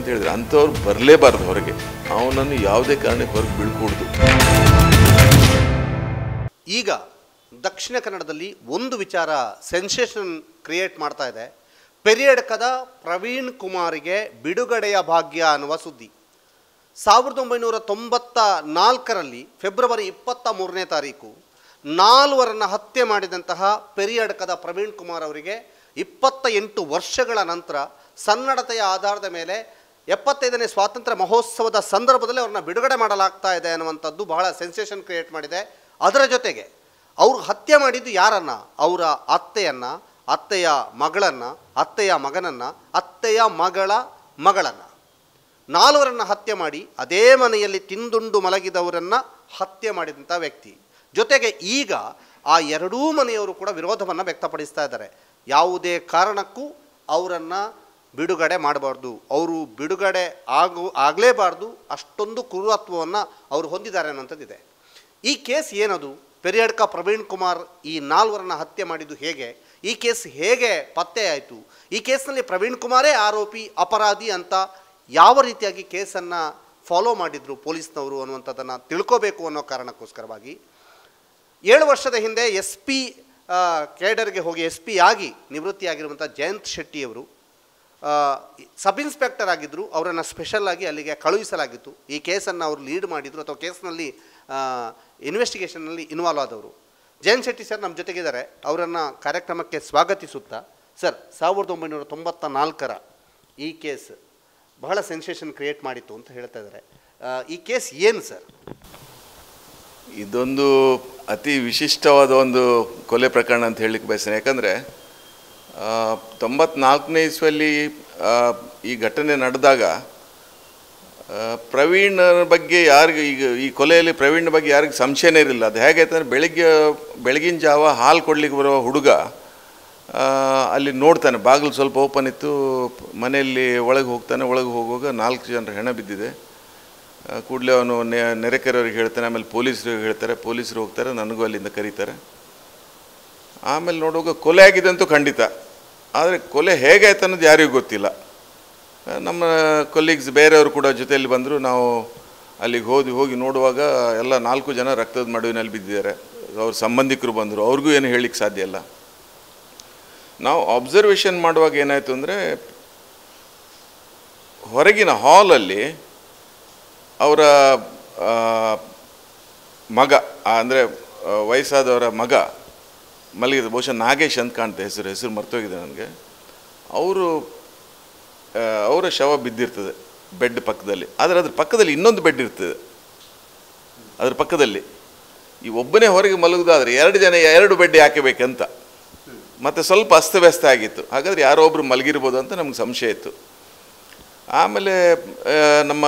ಅಂತ ಹೇಳಿದ್ರೆ ಅಂಥವ್ರು ಬರಲೇಬಾರ್ದು ಹೊರಗೆ, ಅವನನ್ನು ಯಾವುದೇ ಕಾರಣಕ್ಕೆ ಹೊರಗೆ ಬೀಳ್ಕೂಡ್ದು. ಈಗ ದಕ್ಷಿಣ ಕನ್ನಡದಲ್ಲಿ ಒಂದು ವಿಚಾರ ಸೆನ್ಸೇಷನ್ ಕ್ರಿಯೇಟ್ ಮಾಡ್ತಾ ಇದೆ. ಪೆರಿಯಡ್ಕದ ಪ್ರವೀಣ್ ಕುಮಾರಿಗೆ ಬಿಡುಗಡೆಯ ಭಾಗ್ಯ ಅನ್ನುವ ಸುದ್ದಿ. 1994ರಲ್ಲಿ ಫೆಬ್ರವರಿ 23ನೇ ತಾರೀಕು 4 ಹತ್ಯೆ ಮಾಡಿದಂತಹ ಪೆರಿಯಡ್ಕದ ಪ್ರವೀಣ್ ಕುಮಾರ್ ಅವರಿಗೆ 28 ವರ್ಷಗಳ ನಂತರ ಸನ್ನಡತೆಯ ಆಧಾರದ ಮೇಲೆ 75ನೇ ಸ್ವಾತಂತ್ರ್ಯ ಮಹೋತ್ಸವದ ಸಂದರ್ಭದಲ್ಲಿ ಅವ್ರನ್ನ ಬಿಡುಗಡೆ ಮಾಡಲಾಗ್ತಾ ಇದೆ ಅನ್ನುವಂಥದ್ದು ಬಹಳ ಸೆನ್ಸೇಷನ್ ಕ್ರಿಯೇಟ್ ಮಾಡಿದೆ. ಅದರ ಜೊತೆಗೆ ಅವರು ಹತ್ಯೆ ಮಾಡಿದ್ದು ಯಾರನ್ನು? ಅವರ ಅತ್ತೆಯನ್ನು, ಅತ್ತೆಯ ಮಗಳನ್ನು, ಅತ್ತೆಯ ಮಗನನ್ನು, ಅತ್ತೆಯ ಮಗಳ ಮಗಳನ್ನು 4 ಹತ್ಯೆ ಮಾಡಿ ಅದೇ ಮನೆಯಲ್ಲಿ ತಿಂದುಂಡು ಮಲಗಿದವರನ್ನು ಹತ್ಯೆ ಮಾಡಿದಂಥ ವ್ಯಕ್ತಿ. ಜೊತೆಗೆ ಈಗ ಆ ಎರಡೂ ಮನೆಯವರು ಕೂಡ ವಿರೋಧವನ್ನು ವ್ಯಕ್ತಪಡಿಸ್ತಾ ಇದ್ದಾರೆ. ಯಾವುದೇ ಕಾರಣಕ್ಕೂ ಅವರನ್ನು ಬಿಡುಗಡೆ ಮಾಡಬಾರ್ದು, ಅವರು ಬಿಡುಗಡೆ ಆಗಲೇಬಾರ್ದು, ಅಷ್ಟೊಂದು ಕ್ರೂರತ್ವವನ್ನು ಅವರು ಹೊಂದಿದ್ದಾರೆ ಅನ್ನೋಂಥದ್ದಿದೆ. ಈ ಕೇಸ್ ಏನದು? ಪೆರಿಯಡ್ಕ ಪ್ರವೀಣ್ ಕುಮಾರ್ ಈ 4 ಹತ್ಯೆ ಮಾಡಿದ್ದು ಹೇಗೆ? ಈ ಕೇಸ್ ಹೇಗೆ ಪತ್ತೆ ಆಯಿತು? ಈ ಕೇಸ್ನಲ್ಲಿ ಪ್ರವೀಣ್ ಕುಮಾರೇ ಆರೋಪಿ, ಅಪರಾಧಿ ಅಂತ ಯಾವ ರೀತಿಯಾಗಿ ಕೇಸನ್ನು ಫಾಲೋ ಮಾಡಿದರು ಪೊಲೀಸ್ನವರು ಅನ್ನುವಂಥದ್ದನ್ನು ತಿಳ್ಕೋಬೇಕು ಅನ್ನೋ ಕಾರಣಕ್ಕೋಸ್ಕರವಾಗಿ 7 ವರ್ಷದ ಹಿಂದೆ SP ಕೇಡರ್ಗೆ ಹೋಗಿ SP ಆಗಿ ನಿವೃತ್ತಿಯಾಗಿರುವಂಥ ಜಯಂತ್ ಶೆಟ್ಟಿಯವರು ಸಬ್ ಇನ್ಸ್ಪೆಕ್ಟರ್ ಆಗಿದ್ದರು. ಅವರನ್ನು ಸ್ಪೆಷಲ್ಲಾಗಿ ಅಲ್ಲಿಗೆ ಕಳುಹಿಸಲಾಗಿತ್ತು. ಈ ಕೇಸನ್ನು ಅವರು ಲೀಡ್ ಮಾಡಿದರು ಅಥವಾ ಕೇಸ್ನಲ್ಲಿ ಇನ್ವೆಸ್ಟಿಗೇಷನ್ನಲ್ಲಿ ಇನ್ವಾಲ್ವ್ ಆದವರು. ಜಯಂತ್ ಶೆಟ್ಟಿ ಸರ್ ನಮ್ಮ ಜೊತೆಗಿದ್ದಾರೆ. ಅವರನ್ನು ಕಾರ್ಯಕ್ರಮಕ್ಕೆ ಸ್ವಾಗತಿಸುತ್ತಾ, ಸರ್ 1994ರ ಈ ಕೇಸ್ ಬಹಳ ಸೆನ್ಸೇಷನ್ ಕ್ರಿಯೇಟ್ ಮಾಡಿತ್ತು ಅಂತ ಹೇಳ್ತಾ ಇದ್ದಾರೆ. ಈ ಕೇಸ್ ಏನು ಸರ್? ಇದೊಂದು ಅತಿ ವಿಶಿಷ್ಟವಾದ ಒಂದು ಕೊಲೆ ಪ್ರಕರಣ ಅಂತ ಹೇಳಲಿಕ್ಕೆ ಬಯಸ್ತೇನೆ. ಯಾಕಂದರೆ 94ನೇ ಇಸ್ವಿಯಲ್ಲಿ ಈ ಘಟನೆ ನಡೆದಾಗ ಪ್ರವೀಣ್ ಬಗ್ಗೆ ಯಾರಿಗೆ ಈಗ ಈ ಕೊಲೆಯಲ್ಲಿ ಪ್ರವೀಣ್ ಬಗ್ಗೆ ಯಾರಿಗೆ ಸಂಶಯನೇ ಇರಲಿಲ್ಲ. ಅದು ಹೇಗಾಯ್ತು ಅಂದರೆ ಬೆಳಗಿನ ಜಾವ ಹಾಲು ಕೊಡ್ಲಿಕ್ಕೆ ಬರೋ ಹುಡುಗ ಅಲ್ಲಿ ನೋಡ್ತಾನೆ, ಬಾಗಿಲು ಸ್ವಲ್ಪ ಓಪನ್ ಇತ್ತು, ಮನೆಯಲ್ಲಿ ಒಳಗೆ ಹೋಗ್ತಾನೆ. ಒಳಗೆ ಹೋಗುವಾಗ 4 ಜನರ ಹೆಣ ಬಿದ್ದಿದೆ. ಕೂಡಲೇ ಅವನು ನೆರೆಕೆರೆಯವ್ರಿಗೆ ಹೇಳ್ತಾನೆ, ಆಮೇಲೆ ಪೊಲೀಸರಿಗೆ ಹೇಳ್ತಾರೆ, ಪೊಲೀಸರು ಹೋಗ್ತಾರೆ, ನನಗೂ ಅಲ್ಲಿಂದ ಕರೀತಾರೆ. ಆಮೇಲೆ ನೋಡುವಾಗ ಕೊಲೆ ಆಗಿದೆ ಅಂತೂ ಖಂಡಿತ, ಆದರೆ ಕೊಲೆ ಹೇಗಾಯ್ತು ಅನ್ನೋದು ಯಾರಿಗೂ ಗೊತ್ತಿಲ್ಲ. ನಮ್ಮ ಕೊಲೀಗ್ಸ್ ಬೇರೆಯವರು ಕೂಡ ಜೊತೆಯಲ್ಲಿ ಬಂದರು. ನಾವು ಅಲ್ಲಿಗೆ ಹೋಗಿ ನೋಡುವಾಗ ಎಲ್ಲ 4 ಜನ ರಕ್ತದ ಮಡುವಿನಲ್ಲಿ ಬಿದ್ದಿದ್ದಾರೆ. ಅವ್ರ ಸಂಬಂಧಿಕರು ಬಂದರು, ಅವ್ರಿಗೂ ಏನು ಹೇಳಲಿಕ್ಕೆ ಸಾಧ್ಯ ಇಲ್ಲ. ನಾವು ಅಬ್ಸರ್ವೇಷನ್ ಮಾಡುವಾಗ ಏನಾಯಿತು ಅಂದರೆ, ಹೊರಗಿನ ಹಾಲಲ್ಲಿ ಅವರ ಮಗ ಅಂದರೆ ವಯಸ್ಸಾದವರ ಮಗ ಮಲಗಿದ, ಬಹುಶಃ ನಾಗೇಶ್ ಅಂತ ಕಾಣ್ತೆ, ಹೆಸರು ಮರ್ತೋಗಿದೆ ನನಗೆ. ಅವರ ಶವ ಬಿದ್ದಿರ್ತದೆ ಬೆಡ್ ಪಕ್ಕದಲ್ಲಿ. ಆದರೆ ಅದ್ರ ಪಕ್ಕದಲ್ಲಿ ಇನ್ನೊಂದು ಬೆಡ್ ಇರ್ತದೆ. ಅದ್ರ ಪಕ್ಕದಲ್ಲಿ ಈ ಒಬ್ಬನೇ ಹೊರಗೆ ಮಲಗುದಾದರೆ 2 ಜನ 2 ಬೆಡ್ ಯಾಕೆ ಬೇಕಂತ, ಮತ್ತು ಸ್ವಲ್ಪ ಅಸ್ತವ್ಯಸ್ತ ಆಗಿತ್ತು. ಹಾಗಾದರೆ ಯಾರೋ ಒಬ್ಬರು ಮಲಗಿರ್ಬೋದು ಅಂತ ನಮ್ಗೆ ಸಂಶಯ ಇತ್ತು. ಆಮೇಲೆ ನಮ್ಮ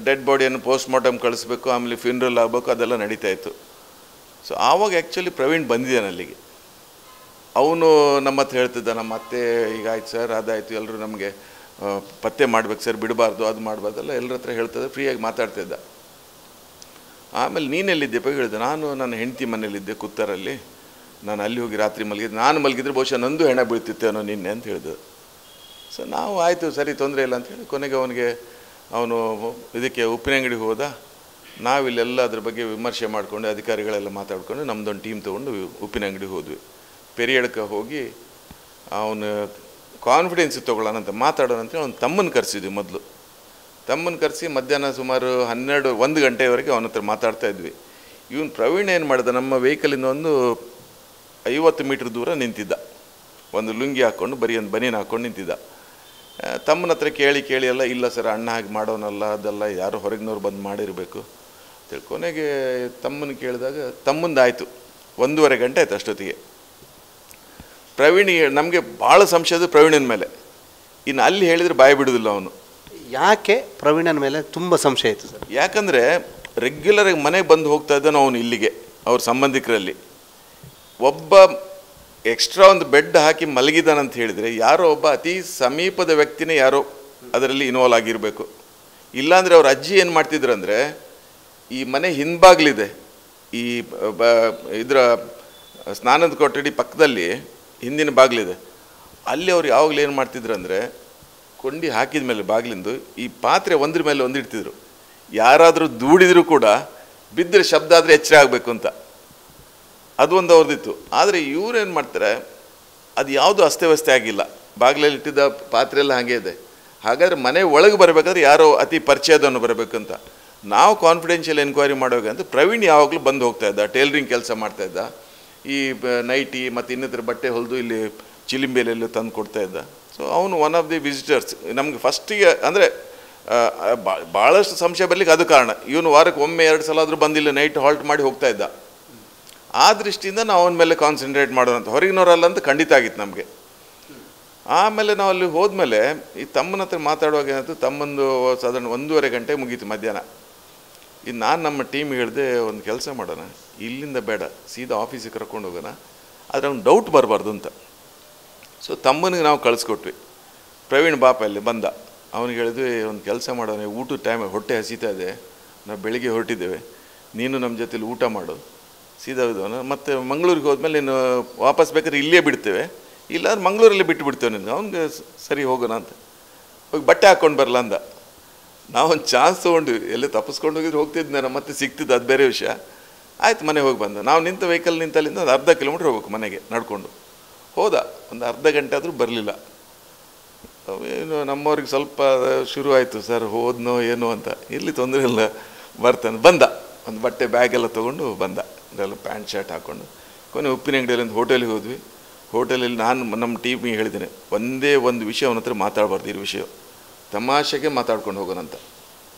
ಡೆಡ್ ಬಾಡಿಯನ್ನು ಪೋಸ್ಟ್ ಮಾರ್ಟಮ್ ಕಳಿಸ್ಬೇಕು, ಆಮೇಲೆ ಫ್ಯೂನ್ರಲ್ ಆಗಬೇಕು, ಅದೆಲ್ಲ ನಡೀತಾ ಇತ್ತು. ಸೊ ಆವಾಗ ಆ್ಯಕ್ಚುಲಿ ಪ್ರವೀಣ್ ಬಂದಿದ್ದಾನೆ ಅಲ್ಲಿಗೆ. ಅವನು ನಮ್ಮ ಹತ್ರ ಹೇಳ್ತಿದ್ದ, ನಮ್ಮ ಅತ್ತೆ ಹೀಗಾಯ್ತು ಸರ್, ಅದಾಯಿತು, ಎಲ್ಲರೂ ನಮಗೆ ಪತ್ತೆ ಮಾಡ್ಬೇಕು ಸರ್, ಬಿಡಬಾರ್ದು, ಅದು ಮಾಡಬಾರ್ದಲ್ಲ, ಎಲ್ಲರ ಹತ್ರ ಹೇಳ್ತಿದ್ದ, ಫ್ರೀಯಾಗಿ ಮಾತಾಡ್ತಿದ್ದ. ಆಮೇಲೆ ನೀನೆಲ್ಲಿದ್ದೆಪ್ಪ ಹೇಳಿದೆ. ನಾನು ನನ್ನ ಹೆಂಡತಿ ಮನೇಲಿದ್ದೆ ಕುತ್ತರಲ್ಲಿ, ನಾನು ಅಲ್ಲಿ ಹೋಗಿ ರಾತ್ರಿ ಮಲಗಿದ್ದೆ. ನಾನು ಮಲಗಿದ್ರೆ ಬಹುಶಃ ನಂದು ಹೆಣ ಬೀಳ್ತಿತ್ತೇನೋ ನಿನ್ನೆ ಅಂತ ಹೇಳಿದೆ. ಸೊ ನಾವು ಆಯಿತು ಸರಿ, ತೊಂದರೆ ಇಲ್ಲ ಅಂಥೇಳಿ ಕೊನೆಗೆ ಅವನು ಇದಕ್ಕೆ ಉಪ್ಪಿನಂಗಡಿಗೆ ಹೋದ. ನಾವಿಲ್ಲೆಲ್ಲ ಅದ್ರ ಬಗ್ಗೆ ವಿಮರ್ಶೆ ಮಾಡಿಕೊಂಡು ಅಧಿಕಾರಿಗಳೆಲ್ಲ ಮಾತಾಡಿಕೊಂಡು ನಮ್ಮದೊಂದು ಟೀಮ್ ತೊಗೊಂಡು ಉಪ್ಪಿನಂಗಡಿಗೆ ಹೋದ್ವಿ. ಪೆರಿಯಡ್ಕ ಹೋಗಿ ಅವನು ಕಾನ್ಫಿಡೆನ್ಸ್ ತೊಗೊಳ್ಳೋಣ ಅಂತ ಮಾತಾಡೋಣ ಅಂತೇಳಿ ಅವ್ನು ತಮ್ಮನ್ನು ಕರೆಸಿದ್ವಿ. ಮೊದಲು ತಮ್ಮನ್ನು ಕರೆಸಿ ಮಧ್ಯಾಹ್ನ ಸುಮಾರು 1 ಗಂಟೆವರೆಗೆ ಅವನ ಹತ್ರ ಮಾತಾಡ್ತಾ ಇದ್ವಿ. ಇವನು ಪ್ರವೀಣ್ ಏನು ಮಾಡಿದ, ನಮ್ಮ ವೆಹಿಕಲಿಂದ ಒಂದು 50 ಮೀಟ್ರ್ ದೂರ ನಿಂತಿದ್ದ, ಒಂದು ಲುಂಗಿ ಹಾಕ್ಕೊಂಡು ಬರೀ ಒಂದು ಬನೀನು ಹಾಕ್ಕೊಂಡು ನಿಂತಿದ್ದ. ತಮ್ಮನ ಹತ್ರ ಕೇಳಿ ಎಲ್ಲ, ಇಲ್ಲ ಸರ್ ಅಣ್ಣ ಹಾಗೆ ಮಾಡೋನಲ್ಲ, ಅದೆಲ್ಲ ಯಾರೋ ಹೊರಗಿನವ್ರು ಬಂದು ಮಾಡಿರಬೇಕು ಅಂತೇಳಿ. ಕೊನೆಗೆ ತಮ್ಮನ ಕೇಳಿದಾಗ ತಮ್ಮಂದಾಯಿತು. 1.5 ಗಂಟೆ ಆಯ್ತು ಅಷ್ಟೊತ್ತಿಗೆ. ಪ್ರವೀಣಿಗೆ ನಮಗೆ ಭಾಳ ಸಂಶಯದ ಪ್ರವೀಣನ ಮೇಲೆ. ಇನ್ನು ಅಲ್ಲಿ ಹೇಳಿದರೆ ಬಾಯಿ ಬಿಡೋದಿಲ್ಲ ಅವನು. ಯಾಕೆ ಪ್ರವೀಣನ ಮೇಲೆ ತುಂಬ ಸಂಶಯ ಇತ್ತು ಸರ್? ಯಾಕಂದರೆ ರೆಗ್ಯುಲರಾಗಿ ಮನೆಗೆ ಬಂದು ಹೋಗ್ತಾ ಇದ್ದಾನೆ ಅವನು ಇಲ್ಲಿಗೆ. ಅವ್ರ ಸಂಬಂಧಿಕರಲ್ಲಿ ಒಬ್ಬ ಎಕ್ಸ್ಟ್ರಾ ಒಂದು ಬೆಡ್ ಹಾಕಿ ಮಲಗಿದಾನಂತ ಹೇಳಿದರೆ ಯಾರೋ ಒಬ್ಬ ಅತಿ ಸಮೀಪದ ವ್ಯಕ್ತಿನೇ ಯಾರೋ ಅದರಲ್ಲಿ ಇನ್ವಾಲ್ವ್ ಆಗಿರಬೇಕು. ಇಲ್ಲಾಂದರೆ ಅವ್ರ ಅಜ್ಜಿ ಏನು ಮಾಡ್ತಿದ್ರು ಅಂದರೆ, ಈ ಮನೆ ಹಿಂಬಾಗ್ಲಿದೆ, ಈ ಇದರ ಸ್ನಾನದ ಕೊಠಡಿ ಪಕ್ಕದಲ್ಲಿ ಹಿಂದಿನ ಬಾಗಿಲಿದೆ, ಅಲ್ಲಿ ಅವ್ರು ಯಾವಾಗಲೂ ಏನು ಮಾಡ್ತಿದ್ರು ಅಂದರೆ ಕೊಂಡಿ ಹಾಕಿದ ಮೇಲೆ ಬಾಗಿಲಿಂದು ಈ ಪಾತ್ರೆ ಒಂದ್ರ ಮೇಲೆ ಒಂದು ಇಡ್ತಿದ್ರು. ಯಾರಾದರೂ ದೂಡಿದರೂ ಕೂಡ ಬಿದ್ದರೆ ಶಬ್ದ ಆದರೆ ಎಚ್ಚರ ಆಗಬೇಕು ಅಂತ, ಅದು ಒಂದು ಅವ್ರದ್ದಿತ್ತು. ಆದರೆ ಇವ್ರೇನು ಮಾಡ್ತಾರೆ, ಅದು ಯಾವುದೂ ಅಸ್ತವ್ಯಸ್ತ ಆಗಿಲ್ಲ, ಬಾಗಿಲಲ್ಲಿ ಇಟ್ಟಿದ್ದ ಪಾತ್ರೆ ಎಲ್ಲ ಹಾಗೆ ಇದೆ. ಹಾಗಾದರೆ ಮನೆ ಒಳಗೆ ಬರಬೇಕಾದ್ರೆ ಯಾರೋ ಅತಿ ಪರಿಚಯದವನು ಬರಬೇಕಂತ ನಾವು ಕಾನ್ಫಿಡೆನ್ಷಿಯಲ್ ಎನ್ಕ್ವೈರಿ ಮಾಡೋಗಂತ ಪ್ರವೀಣ್ ಯಾವಾಗಲೂ ಬಂದು ಹೋಗ್ತಾಯಿದ್ದ, ಟೇಲರಿಂಗ್ ಕೆಲಸ ಮಾಡ್ತಾಯಿದ್ದ, ಈ ನೈಟಿ ಮತ್ತು ಇನ್ನಿತರ ಬಟ್ಟೆ ಹೊಲಿದು ಇಲ್ಲಿ ಚಿಲಿಂಬೇಲೆಲ್ಲೂ ತಂದು ಕೊಡ್ತಾಯಿದ್ದ. ಸೊ ಅವನು ಒನ್ ಆಫ್ ದಿ ವಿಸಿಟರ್ಸ್. ನಮಗೆ ಫಸ್ಟಿಗೆ ಅಂದರೆ ಭಾಳಷ್ಟು ಸಂಶಯ ಬರಲಿಕ್ಕೆ ಅದು ಕಾರಣ. ಇವನು ವಾರಕ್ಕೆ ಒಮ್ಮೆ 2 ಸಲ ಆದರೂ ಬಂದಿಲ್ಲ, ನೈಟ್ ಹಾಲ್ಟ್ ಮಾಡಿ ಹೋಗ್ತಾಯಿದ್ದ. ಆ ದೃಷ್ಟಿಯಿಂದ ನಾವು ಅವನ ಮೇಲೆ ಕಾನ್ಸಂಟ್ರೇಟ್ ಮಾಡೋದಂತ, ಹೊರಗಿನವರಲ್ಲ ಅಂತ ಖಂಡಿತ ಆಗಿತ್ತು ನಮಗೆ. ಆಮೇಲೆ ನಾವು ಅಲ್ಲಿ ಹೋದ್ಮೇಲೆ ಈ ತಮ್ಮನ ಹತ್ರ ಮಾತಾಡುವಾಗ ಏನಾಯ್ತು, ತಮ್ಮಂದು ಸಾಧಾರಣ 1:30 ಗಂಟೆ ಮುಗೀತು ಮಧ್ಯಾಹ್ನ. ಇದು ನಾನು ನಮ್ಮ ಟೀಮಿಗೆ ಹೇಳಿದೆ, ಒಂದು ಕೆಲಸ ಮಾಡೋಣ, ಇಲ್ಲಿಂದ ಬೇಡ ಸೀದಾ ಆಫೀಸಿಗೆ ಕರ್ಕೊಂಡು ಹೋಗೋಣ, ಆದರೆ ಅವ್ನು ಡೌಟ್ ಬರಬಾರ್ದು ಅಂತ. ಸೊ ತಮ್ಮನಿಗೆ ನಾವು ಕಳಿಸ್ಕೊಟ್ವಿ. ಪ್ರವೀಣ್ ಬಾಪ ಅಲ್ಲಿ ಬಂದ, ಅವನಿಗೆ ಹೇಳಿದ್ವಿ, ಒಂದು ಕೆಲಸ ಮಾಡೋಣ, ಊಟದ ಟೈಮ್, ಹೊಟ್ಟೆ ಹಸಿತಾ ಇದೆ, ನಾವು ಬೆಳಿಗ್ಗೆ ಹೊರಟಿದ್ದೇವೆ, ನೀನು ನಮ್ಮ ಜೊತೆಲಿ ಊಟ ಮಾಡು, ಸೀದಾ ಇದವನು, ಮತ್ತು ಮಂಗಳೂರಿಗೆ ಹೋದ್ಮೇಲೆ ನೀನು ವಾಪಸ್ ಬೇಕಾದ್ರೆ ಇಲ್ಲೇ ಬಿಡ್ತೇವೆ, ಇಲ್ಲಾಂದ್ರೆ ಮಂಗಳೂರಲ್ಲಿ ಬಿಟ್ಟು ಬಿಡ್ತೇವೆ ನಿನ್ಗೆ. ಅವ್ನಿಗೆ ಸರಿ ಹೋಗೋಣ ಅಂತ, ಹೋಗಿ ಬಟ್ಟೆ ಹಾಕ್ಕೊಂಡು ಬರಲ್ಲ ಅಂದ. ನಾವೊಂದು ಚಾನ್ಸ್ ತೊಗೊಂಡ್ವಿ, ಎಲ್ಲೇ ತಪ್ಪಿಸ್ಕೊಂಡು ಹೋಗಿದ್ರೆ ಹೋಗ್ತಿದ್ದೆ ನಾನು, ಮತ್ತೆ ಸಿಗ್ತಿದ್ದು, ಅದು ಬೇರೆ ವಿಷಯ. ಆಯ್ತು, ಮನೆಗೆ ಹೋಗಿ ಬಂದ. ನಾವು ನಿಂತ ವೆಹಿಕಲ್ ನಿಂತಲ್ಲಿಂದ ಒಂದು 1/2 ಕಿಲೋಮೀಟ್ರ್ ಹೋಗ್ಬೇಕು ಮನೆಗೆ ನಡ್ಕೊಂಡು. ಹೋದ, ಒಂದು ಅರ್ಧ ಗಂಟೆ ಆದರೂ ಬರಲಿಲ್ಲ. ಏನು ನಮ್ಮವ್ರಿಗೆ ಸ್ವಲ್ಪ ಶುರು ಆಯಿತು, ಸರ್ ಹೋದ್ನೋ ಏನೋ ಅಂತ. ಇಲ್ಲಿ ತೊಂದರೆ ಇಲ್ಲ, ಬರ್ತಾನೆ. ಬಂದ, ಒಂದು ಬಟ್ಟೆ ಬ್ಯಾಗೆಲ್ಲ ತೊಗೊಂಡು ಬಂದ, ಇದೆಲ್ಲ ಪ್ಯಾಂಟ್ ಶರ್ಟ್ ಹಾಕ್ಕೊಂಡು. ಕೊನೆ ಉಪ್ಪಿನಂಗಡಿಯಲ್ಲಿ ಒಂದು ಹೋಟೆಲಿಗೆ ಹೋದ್ವಿ. ಹೋಟೆಲಲ್ಲಿ ನಾನು ನಮ್ಮ ಟೀಮಿಗೆ ಹೇಳಿದ್ದೇನೆ, ಒಂದೇ ಒಂದು ವಿಷಯ ಅವನ ಹತ್ರ ಮಾತಾಡಬಾರ್ದು, ಈ ವಿಷಯ ತಮಾಷೆಗೆ ಮಾತಾಡ್ಕೊಂಡು ಹೋಗೋಣಂತ.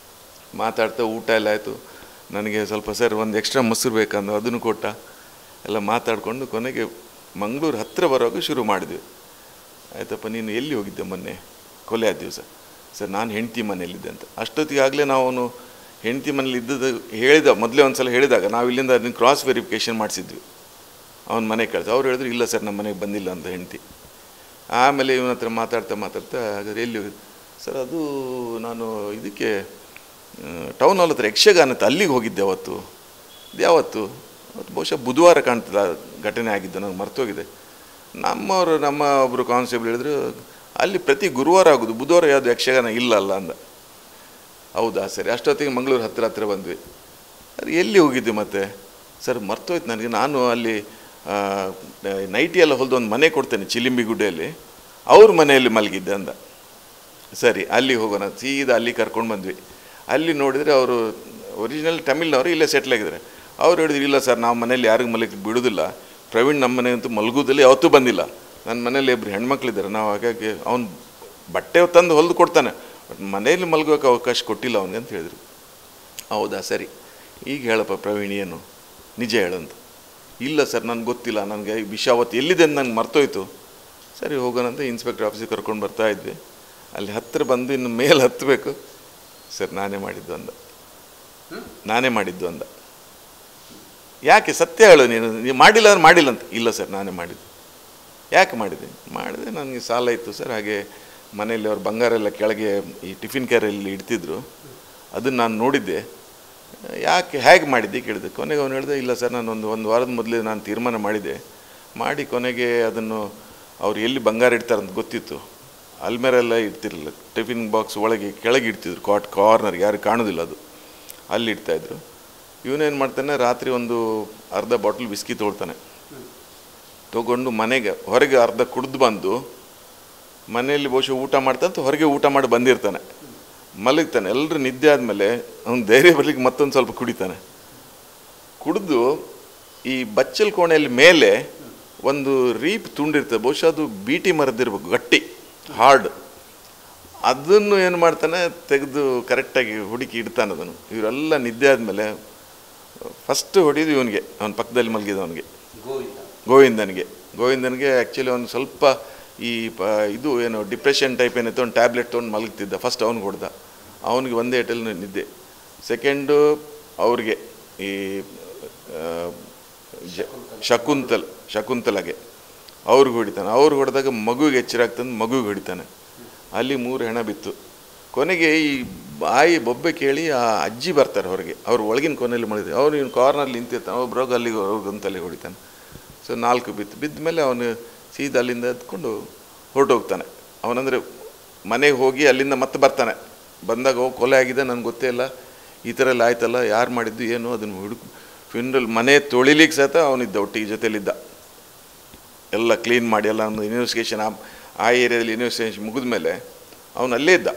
ಮಾತಾಡ್ತಾ ಊಟ ಎಲ್ಲ ಆಯಿತು. ನನಗೆ ಸ್ವಲ್ಪ ಸರ್ ಒಂದು ಎಕ್ಸ್ಟ್ರಾ ಮೊಸರು ಬೇಕಂದು, ಅದನ್ನು ಕೊಟ್ಟ. ಎಲ್ಲ ಮಾತಾಡಿಕೊಂಡು ಕೊನೆಗೆ ಮಂಗಳೂರು ಹತ್ತಿರ ಬರೋವಾಗ ಶುರು ಮಾಡಿದ್ವಿ. ಆಯ್ತಪ್ಪ, ನೀನು ಎಲ್ಲಿ ಹೋಗಿದ್ದೆ ಮೊನ್ನೆ ಕೊಲೆ ಆದ ದಿವಸ? ಸರ್ ನಾನು ಹೆಂಡತಿ ಮನೆಯಲ್ಲಿದ್ದೆ ಅಂತ. ಅಷ್ಟೊತ್ತಿಗೆ ಆಗಲೇ ನಾವು ಅವನು ಹೆಂಡತಿ ಮನೇಲಿ ಇದ್ದದ್ದು ಹೇಳಿದ, ಮೊದಲೇ ಒಂದು ಸಲ ಹೇಳಿದಾಗ ನಾವು ಇಲ್ಲಿಂದ ಅದನ್ನು ಕ್ರಾಸ್ ವೆರಿಫಿಕೇಷನ್ ಮಾಡಿಸಿದ್ವಿ. ಅವನ ಮನೆಗೆ ಕಳಿಸಿ ಅವ್ರು ಹೇಳಿದ್ರು, ಇಲ್ಲ ಸರ್ ನಮ್ಮ ಮನೆಗೆ ಬಂದಿಲ್ಲ ಅಂತ ಹೆಂಡತಿ. ಆಮೇಲೆ ಇವನ ಹತ್ರ ಮಾತಾಡ್ತಾ ಹಾಗಾದ್ರೆ ಎಲ್ಲಿ ಹೋಗಿದ್ದು? ಸರ್ ಅದು ನಾನು ಇದಕ್ಕೆ ಟೌನ್ ಹಾಲ್ ಹತ್ರ ಯಕ್ಷಗಾನ ಇತ್ತು, ಅಲ್ಲಿಗೆ ಹೋಗಿದ್ದೆ ಅವತ್ತು. ಇದು ಯಾವತ್ತು? ಅವತ್ತು ಬಹುಶಃ ಬುಧವಾರ ಕಾಣ್ತದೆ ಘಟನೆ ಆಗಿದ್ದು, ನನಗೆ ಮರ್ತೋಗಿದೆ. ನಮ್ಮ ಒಬ್ಬರು ಕಾನ್ಸ್ಟೇಬಲ್ ಹೇಳಿದ್ರು, ಅಲ್ಲಿ ಪ್ರತಿ ಗುರುವಾರ ಆಗೋದು, ಬುಧವಾರ ಯಾವುದು ಯಕ್ಷಗಾನ ಇಲ್ಲ ಅಂದ. ಹೌದಾ ಸರಿ. ಅಷ್ಟೊತ್ತಿಗೆ ಮಂಗಳೂರು ಹತ್ತಿರ ಬಂದ್ವಿ. ಅದು ಎಲ್ಲಿ ಹೋಗಿದ್ದೆ ಮತ್ತೆ? ಸರ್ ಮರ್ತೋಯ್ತು ನನಗೆ, ನಾನು ಅಲ್ಲಿ ನೈಟಿ ಎಲ್ಲ ಹೊಲಿದು ಒಂದು ಮನೆ ಕೊಡ್ತೇನೆ ಚಿಲಿಂಬಿಗುಡ್ಡೆಯಲ್ಲಿ, ಅವ್ರ ಮನೆಯಲ್ಲಿ ಮಲಗಿದ್ದೆ ಅಂದ. ಸರಿ ಅಲ್ಲಿ ಹೋಗೋಣ, ಸೀದಾ ಅಲ್ಲಿ ಕರ್ಕೊಂಡು ಬಂದ್ವಿ. ಅಲ್ಲಿ ನೋಡಿದರೆ ಅವರು ಒರಿಜಿನಲ್ ತಮಿಳ್ನವರು, ಇಲ್ಲೇ ಸೆಟ್ಲ್ ಆಗಿದ್ದಾರೆ. ಅವ್ರು ಹೇಳಿದ್ರು, ಇಲ್ಲ ಸರ್ ನಾವು ಮನೇಲಿ ಯಾರಿಗೂ ಮಲಗಿ ಬಿಡೋದಿಲ್ಲ, ಪ್ರವೀಣ್ ನಮ್ಮ ಮನೆಯಂತೂ ಮಲಗೋದಲ್ಲಿ ಯಾವತ್ತೂ ಬಂದಿಲ್ಲ, ನನ್ನ ಮನೇಲಿ 2 ಹೆಣ್ಮಕ್ಳಿದ್ದಾರೆ, ನಾವು ಹಾಗಾಗಿ ಅವ್ನು ಬಟ್ಟೆ ತಂದು ಹೊಲಿದು ಕೊಡ್ತಾನೆ, ಬಟ್ ಮನೆಯಲ್ಲಿ ಮಲಗೋಕೆ ಅವಕಾಶ ಕೊಟ್ಟಿಲ್ಲ ಅವನಿಗೆ ಅಂತ ಹೇಳಿದರು. ಹೌದಾ ಸರಿ, ಈಗ ಹೇಳಪ್ಪ ಪ್ರವೀಣ್ ಏನು ನಿಜ ಹೇಳಂತ. ಇಲ್ಲ ಸರ್ ನನಗೆ ಗೊತ್ತಿಲ್ಲ, ನನಗೆ ಈ ವಿಷಯ ಅವತ್ತು ಎಲ್ಲಿದೆ ಅಂತ ನನಗೆ ಮರ್ತೋಯ್ತು. ಸರಿ ಹೋಗೋಣಂತ ಇನ್ಸ್ಪೆಕ್ಟರ್ ಆಫೀಸಿಗೆ ಕರ್ಕೊಂಡು ಬರ್ತಾ ಇದ್ವಿ. ಅಲ್ಲಿ ಹತ್ತಿರ ಬಂದು ಇನ್ನು ಮೇಲೆ ಹತ್ತಬೇಕು. ಸರ್ ನಾನೇ ಮಾಡಿದ್ದು ಅಂದ. ಯಾಕೆ ಸತ್ಯ ಹೇಳು, ನೀವು ಮಾಡಿಲ್ಲ ಅಂದ್ರೆ ಮಾಡಿಲ್ಲ ಅಂತ. ಇಲ್ಲ ಸರ್ ನಾನೇ ಮಾಡಿದ್ದು. ಯಾಕೆ ಮಾಡಿದೆ? ನನಗೆ ಸಾಲ ಇತ್ತು ಸರ್, ಹಾಗೆ ಮನೆಯಲ್ಲಿ ಅವ್ರ ಬಂಗಾರ ಎಲ್ಲ ಕೆಳಗೆ ಈ ಟಿಫಿನ್ ಕ್ಯಾರಲ್ಲಿ ಇಡ್ತಿದ್ರು, ಅದನ್ನು ನಾನು ನೋಡಿದ್ದೆ. ಯಾಕೆ ಹೇಗೆ ಮಾಡಿದ್ದೆ ಕೇಳಿದೆ. ಕೊನೆಗೆ ಅವನು ಹೇಳಿದೆ, ಇಲ್ಲ ಸರ್ ನಾನು ಒಂದು ವಾರದ ಮೊದಲೇ ನಾನು ತೀರ್ಮಾನ ಮಾಡಿ ಕೊನೆಗೆ ಅದನ್ನು ಅವ್ರು ಎಲ್ಲಿ ಬಂಗಾರ ಇಡ್ತಾರಂತ ಗೊತ್ತಿತ್ತು, ಅಲ್ಮೇರೆಲ್ಲ ಇಡ್ತಿರಲಿಲ್ಲ, ಟಿಫಿನ್ ಬಾಕ್ಸ್ ಒಳಗೆ ಕೆಳಗೆ ಇಡ್ತಿದ್ರು, ಕಾರ್ನರ್ಗೆ, ಯಾರು ಕಾಣೋದಿಲ್ಲ, ಅದು ಅಲ್ಲಿ ಇಡ್ತಾಯಿದ್ರು. ಇವನೇನು ಮಾಡ್ತಾನೆ, ರಾತ್ರಿ ಒಂದು ಅರ್ಧ ಬಾಟ್ಲ್ ವಿಸ್ಕಿ ತೊಗೊಂಡು ಮನೆಗೆ ಹೊರಗೆ ಅರ್ಧ ಕುಡಿದು ಬಂದು ಮನೆಯಲ್ಲಿ ಬಹುಶಃ ಊಟ ಮಾಡ್ತಾನಂತ ಹೊರಗೆ ಊಟ ಮಾಡಿ ಬಂದಿರ್ತಾನೆ, ಮಲಗ್ತಾನೆ. ಎಲ್ಲರೂ ನಿದ್ದೆ ಆದಮೇಲೆ ಅವ್ನು ಧೈರ್ಯ ಬರ್ಲಿಕ್ಕೆ ಮತ್ತೊಂದು ಸ್ವಲ್ಪ ಕುಡಿದು ಈ ಬಚ್ಚಲ್ ಕೋಣೆಯಲ್ಲಿ ಮೇಲೆ ಒಂದು ರೀಪ್ ತುಂಡಿರ್ತದೆ, ಬಹುಶಃ ಅದು ಬೀಟಿ ಮರದಿರ್ಬೇಕು, ಗಟ್ಟಿ ಹಾರ್ಡ್, ಅದನ್ನು ಏನು ಮಾಡ್ತಾನೆ, ತೆಗೆದು ಕರೆಕ್ಟಾಗಿ ಹುಡುಕಿ ಇಡ್ತಾನೆ ಅದನ್ನು. ಇವರೆಲ್ಲ ನಿದ್ದೆ ಆದಮೇಲೆ ಫಸ್ಟ್ ಹೊಡಿಯೋದು ಇವನಿಗೆ, ಅವನ ಪಕ್ಕದಲ್ಲಿ ಮಲಗಿದವನಿಗೆ, ಗೋವಿಂದನಿಗೆ. ಆ್ಯಕ್ಚುಲಿ ಅವನು ಸ್ವಲ್ಪ ಇದು ಏನು ಡಿಪ್ರೆಷನ್ ಟೈಪ್ ಏನಿತ್ತು, ಒಂದು ಟ್ಯಾಬ್ಲೆಟ್ ತೊಗೊಂಡು ಮಲಗ್ತಿದ್ದ. ಫಸ್ಟ್ ಅವ್ನಿಗೆ ಹೊಡೆದ, ಅವನಿಗೆ ಒಂದೇ ಏಟಲ್ಲಿ ನಿದ್ದೆ. ಸೆಕೆಂಡು ಅವ್ರಿಗೆ ಈ ಶಕುಂತಲಾಗೆ ಅವ್ರಿಗೆ ಹೊಡಿತಾನೆ. ಅವ್ರಿಗೆ ಹೊಡೆದಾಗ ಮಗುವಿಗೆ ಎಚ್ಚರಾಗ್ತಂದು ಮಗುವಿಗೆ ಹೊಡಿತಾನೆ. ಅಲ್ಲಿ 3 ಹೆಣ ಬಿತ್ತು. ಕೊನೆಗೆ ಈ ಬಾಯಿ ಬೊಬ್ಬೆ ಕೇಳಿ ಆ ಅಜ್ಜಿ ಬರ್ತಾರೆ ಹೊರಗೆ, ಅವ್ರು ಒಳಗಿನ ಕೊನೆಯಲ್ಲಿ ಮಾಡಿದ್ರು. ಅವ್ರು ಇವ್ನು ಕಾರ್ನಲ್ಲಿ ನಿಂತಿರ್ತಾನೆ, ಒಬ್ರಾಗ ಅಲ್ಲಿಗೆ ಗಂತಲ್ಲಿ ಹೊಡಿತಾನೆ. ಸೊ 4 ಬಿದ್ದ ಮೇಲೆ ಅವನು ಸೀದಾ ಅಲ್ಲಿಂದ ಎತ್ಕೊಂಡು ಹೊರಟೋಗ್ತಾನೆ. ಅವನಂದರೆ ಮನೆಗೆ ಹೋಗಿ ಅಲ್ಲಿಂದ ಮತ್ತೆ ಬರ್ತಾನೆ. ಬಂದಾಗ ಹೋಗಿ ಕೊಲೆ ಆಗಿದೆ ನನಗೆ ಗೊತ್ತೇ ಇಲ್ಲ, ಈ ಥರ ಎಲ್ಲ ಆಯ್ತಲ್ಲ, ಯಾರು ಮಾಡಿದ್ದು ಏನು ಅದನ್ನು ಫ್ಯೂನರಲ್ ಮನೆ ತೊಳಿಲಿಕ್ಕೆ ಸಹಿತ ಅವನಿದ್ದ, ಒಟ್ಟಿಗೆ ಜೊತೆಲಿದ್ದ. ಎಲ್ಲ ಕ್ಲೀನ್ ಮಾಡಿ ಎಲ್ಲ ನಮ್ಮದು ಇನ್ವೆಸ್ಟಿಗೇಷನ್ ಆ ಏರಿಯಾದಲ್ಲಿ ಇನ್ವೆಸ್ಟಿಗೇಷನ್ ಮುಗಿದ ಮೇಲೆ ಅವನು ಅಲ್ಲೇ ಇದ್ದ.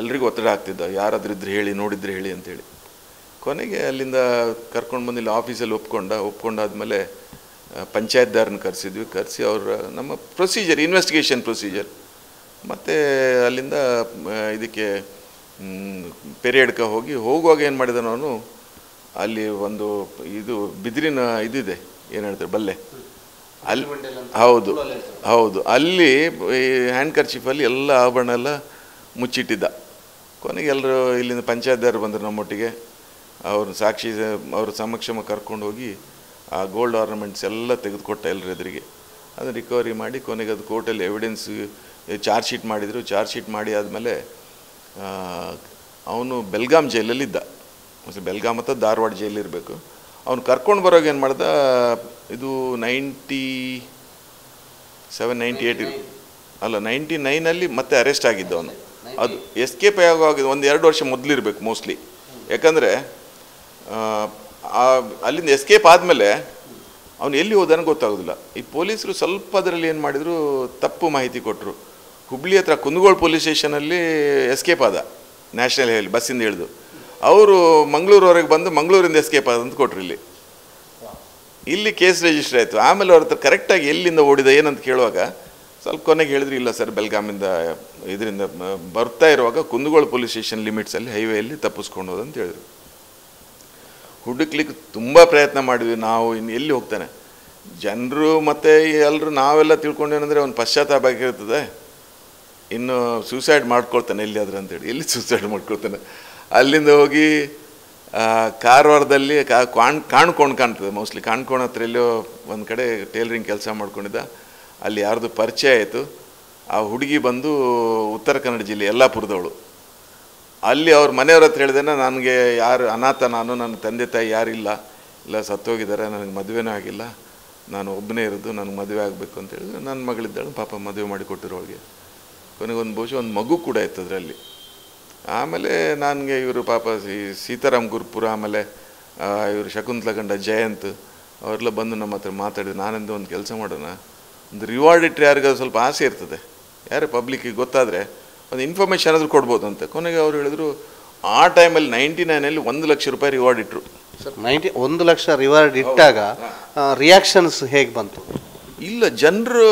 ಎಲ್ರಿಗೂ ಒತ್ತಡ ಆಗ್ತಿದ್ದ, ಯಾರಾದ್ರೂ ಇದ್ರೆ ಹೇಳಿ, ನೋಡಿದ್ರೆ ಹೇಳಿ ಅಂತೇಳಿ. ಕೊನೆಗೆ ಅಲ್ಲಿಂದ ಕರ್ಕೊಂಡು ಬಂದು ಇಲ್ಲಿ ಆಫೀಸಲ್ಲಿ ಒಪ್ಕೊಂಡಾದ್ಮೇಲೆ ಪಂಚಾಯತ್ದಾರನ್ನ ಕರೆಸಿ ಅವ್ರ ನಮ್ಮ ಪ್ರೊಸೀಜರ್, ಇನ್ವೆಸ್ಟಿಗೇಷನ್ ಪ್ರೊಸೀಜರ್. ಮತ್ತು ಅಲ್ಲಿಂದ ಇದಕ್ಕೆ ಪೆರಿಯಡ್ಕ ಹೋಗುವಾಗ ಏನು ಮಾಡಿದಾನು ಅವನು, ಅಲ್ಲಿ ಒಂದು ಇದು ಬಿದಿರಿನ ಇದಿದೆ, ಏನು ಹೇಳ್ತಾರೆ ಬಲ್ಲೆ, ಅಲ್ಲಿ ಹೌದು ಅಲ್ಲಿ ಹ್ಯಾಂಡ್ ಕರ್ಚೀಫಲ್ಲಿ ಎಲ್ಲ ಆಭರಣ ಎಲ್ಲ ಮುಚ್ಚಿಟ್ಟಿದ್ದ. ಕೊನೆಗೆ ಎಲ್ಲರೂ ಇಲ್ಲಿಂದ ಪಂಚಾಯತ್ದಾರರು ಬಂದರು ನಮ್ಮೊಟ್ಟಿಗೆ. ಅವ್ರ ಸಾಕ್ಷಿ ಅವ್ರ ಸಮಕ್ಷಮ ಕರ್ಕೊಂಡು ಹೋಗಿ ಆ ಗೋಲ್ಡ್ ಆರ್ನಮೆಂಟ್ಸ್ ಎಲ್ಲ ತೆಗೆದುಕೊಟ್ಟ ಎಲ್ಲರ ಎದುರಿಗೆ. ಅದನ್ನು ರಿಕವರಿ ಮಾಡಿ ಕೊನೆಗೆ ಅದು ಕೋರ್ಟಲ್ಲಿ ಎವಿಡೆನ್ಸ್ ಚಾರ್ಜ್ ಶೀಟ್ ಮಾಡಿದರು. ಚಾರ್ಜ್ ಶೀಟ್ ಮಾಡಿ ಆದಮೇಲೆ ಅವನು ಬೆಲ್ಗಾಮ್ ಜೈಲಲ್ಲಿದ್ದ. ಬೆಲ್ಗಾಮ್ ಅಥವಾ ಧಾರವಾಡ ಜೈಲಿರಬೇಕು. ಅವ್ನು ಕರ್ಕೊಂಡು ಬರೋವಾಗ ಏನು ಮಾಡ್ದ, ಇದು 98 ಅಲ್ಲ 99 ಮತ್ತೆ ಅರೆಸ್ಟ್ ಆಗಿದ್ದ ಅವನು. ಅದು ಎಸ್ಕೇಪ್ ಆಗೋಗಿದೆ 1-2 ವರ್ಷ ಮೊದಲಿರಬೇಕು ಮೋಸ್ಟ್ಲಿ. ಯಾಕಂದರೆ ಅಲ್ಲಿಂದ ಎಸ್ಕೇಪ್ ಆದಮೇಲೆ ಅವನು ಎಲ್ಲಿ ಹೋದಾನ ಗೊತ್ತಾಗೋದಿಲ್ಲ. ಈ ಪೊಲೀಸರು ಸ್ವಲ್ಪ ಅದರಲ್ಲಿ ಏನು ಮಾಡಿದರು, ತಪ್ಪು ಮಾಹಿತಿ ಕೊಟ್ಟರು. ಹುಬ್ಳಿ ಹತ್ರ ಕುಂದಗೋಳ ಪೊಲೀಸ್ ಸ್ಟೇಷನಲ್ಲಿ ಎಸ್ಕೇಪ್ ಆದ, ನ್ಯಾಷನಲ್ ಹೈವೇ ಬಸ್ಸಿಂದ ಇಳಿದು. ಅವರು ಮಂಗಳೂರವರೆಗೆ ಬಂದು ಮಂಗಳೂರಿಂದ ಎಸ್ಕೇಪ್ ಆದ ಅಂತ ಕೊಟ್ಟರು. ಇಲ್ಲಿ ಕೇಸ್ ರಿಜಿಸ್ಟರ್ ಆಯಿತು. ಆಮೇಲೆ ಅವ್ರ ಹತ್ರ ಕರೆಕ್ಟಾಗಿ ಎಲ್ಲಿಂದ ಓಡಿದ ಏನಂತ ಕೇಳುವಾಗ ಸ್ವಲ್ಪ ಕೊನೆಗೆ ಹೇಳಿದ್ರು, ಇಲ್ಲ ಸರ್ ಬೆಲ್ಗಾಮಿಂದ ಇದರಿಂದ ಬರ್ತಾ ಇರುವಾಗ ಕುಂದಗೋಳ ಪೊಲೀಸ್ ಸ್ಟೇಷನ್ ಲಿಮಿಟ್ಸಲ್ಲಿ ಹೈವೇಯಲ್ಲಿ ತಪ್ಪಿಸ್ಕೊಂಡು ಹೋದಂತ ಹೇಳಿದ್ರು. ಹುಡುಕ್ಲಿಕ್ಕೆ ತುಂಬ ಪ್ರಯತ್ನ ಮಾಡಿದ್ವಿ ನಾವು. ಇನ್ನು ಎಲ್ಲಿ ಹೋಗ್ತಾನೆ, ಜನರು ಮತ್ತು ಎಲ್ಲರೂ ನಾವೆಲ್ಲ ತಿಳ್ಕೊಂಡೇನಂದರೆ ಅವ್ನು ಪಶ್ಚಾತ್ತಾಪ ಆಗಿರ್ತದೆ, ಇನ್ನು ಸೂಸೈಡ್ ಮಾಡ್ಕೊಳ್ತಾನೆ ಎಲ್ಲಿಯಾದ್ರೂ ಅಂತೇಳಿ. ಎಲ್ಲಿ ಸೂಸೈಡ್ ಮಾಡ್ಕೊಳ್ತಾನೆ, ಅಲ್ಲಿಂದ ಹೋಗಿ ಕಾರವಾರದಲ್ಲಿ ಕಾಣ್ತದೆ ಮೋಸ್ಟ್ಲಿ. ಕಾಣ್ಕೋಣ ಹತ್ರ ಎಲ್ಲೋ ಒಂದು ಕಡೆ ಟೇಲರಿಂಗ್ ಕೆಲಸ ಮಾಡ್ಕೊಂಡಿದ್ದ. ಅಲ್ಲಿ ಯಾರ್ದು ಪರಿಚಯ ಆಯಿತು. ಆ ಹುಡುಗಿ ಬಂದು ಉತ್ತರ ಕನ್ನಡ ಜಿಲ್ಲೆ ಯಲ್ಲಾಪುರದವಳು. ಅಲ್ಲಿ ಅವ್ರ ಮನೆಯವ್ರ ಹತ್ರ ಹೇಳಿದೆ, ನನಗೆ ಯಾರು ಅನಾಥ, ನನ್ನ ತಂದೆ ತಾಯಿ ಯಾರಿಲ್ಲ, ಇಲ್ಲ ಸತ್ತೋಗಿದ್ದಾರೆ, ನನಗೆ ಮದುವೆನೂ ಆಗಿಲ್ಲ, ನಾನು ಒಬ್ಬನೇ ಇರೋದು, ನನಗೆ ಮದುವೆ ಆಗಬೇಕು ಅಂತ ಹೇಳಿದ್ರೆ ನನ್ನ ಮಗಳಿದ್ದಾಳು, ಪಾಪ ಮದುವೆ ಮಾಡಿ ಕೊಟ್ಟಿರೋಳಿಗೆ. ಕೊನೆಗೊಂದು ಬಹುಶಃ ಒಂದು ಮಗು ಕೂಡ ಇತ್ತು ಅದರಲ್ಲಿ. ಆಮೇಲೆ ನನಗೆ ಇವರು ಪಾಪ ಸೀತಾರಾಮ್ ಗುರುಪುರ, ಆಮೇಲೆ ಇವರು ಶಕುಂತಲ ಗಂಡ ಜಯಂತ್ ಅವರೆಲ್ಲ ಬಂದು ನಮ್ಮ ಹತ್ರ ಮಾತಾಡಿದ್ರು. ನಾನಿಂದ ಒಂದು ಕೆಲಸ ಮಾಡೋಣ, ಒಂದು ರಿವಾರ್ಡ್ ಇಟ್ಟರೆ ಯಾರಿಗಾದ್ರು ಸ್ವಲ್ಪ ಆಸೆ ಇರ್ತದೆ, ಯಾರು ಪಬ್ಲಿಕ್ಕಿಗೆ ಗೊತ್ತಾದರೆ ಒಂದು ಇನ್ಫಾರ್ಮೇಷನ್ ಆದರೂ ಕೊಡ್ಬೋದು ಅಂತ. ಕೊನೆಗೆ ಅವ್ರು ಹೇಳಿದ್ರು, ಆ ಟೈಮಲ್ಲಿ 99 1 ಲಕ್ಷ ರೂಪಾಯಿ ರಿವಾರ್ಡ್ ಇಟ್ಟರು ಸರ್. 1 ಲಕ್ಷ ರಿವಾರ್ಡ್ ಇಟ್ಟಾಗ ರಿಯಾಕ್ಷನ್ಸ್ ಹೇಗೆ ಬಂತು? ಇಲ್ಲ, ಜನರು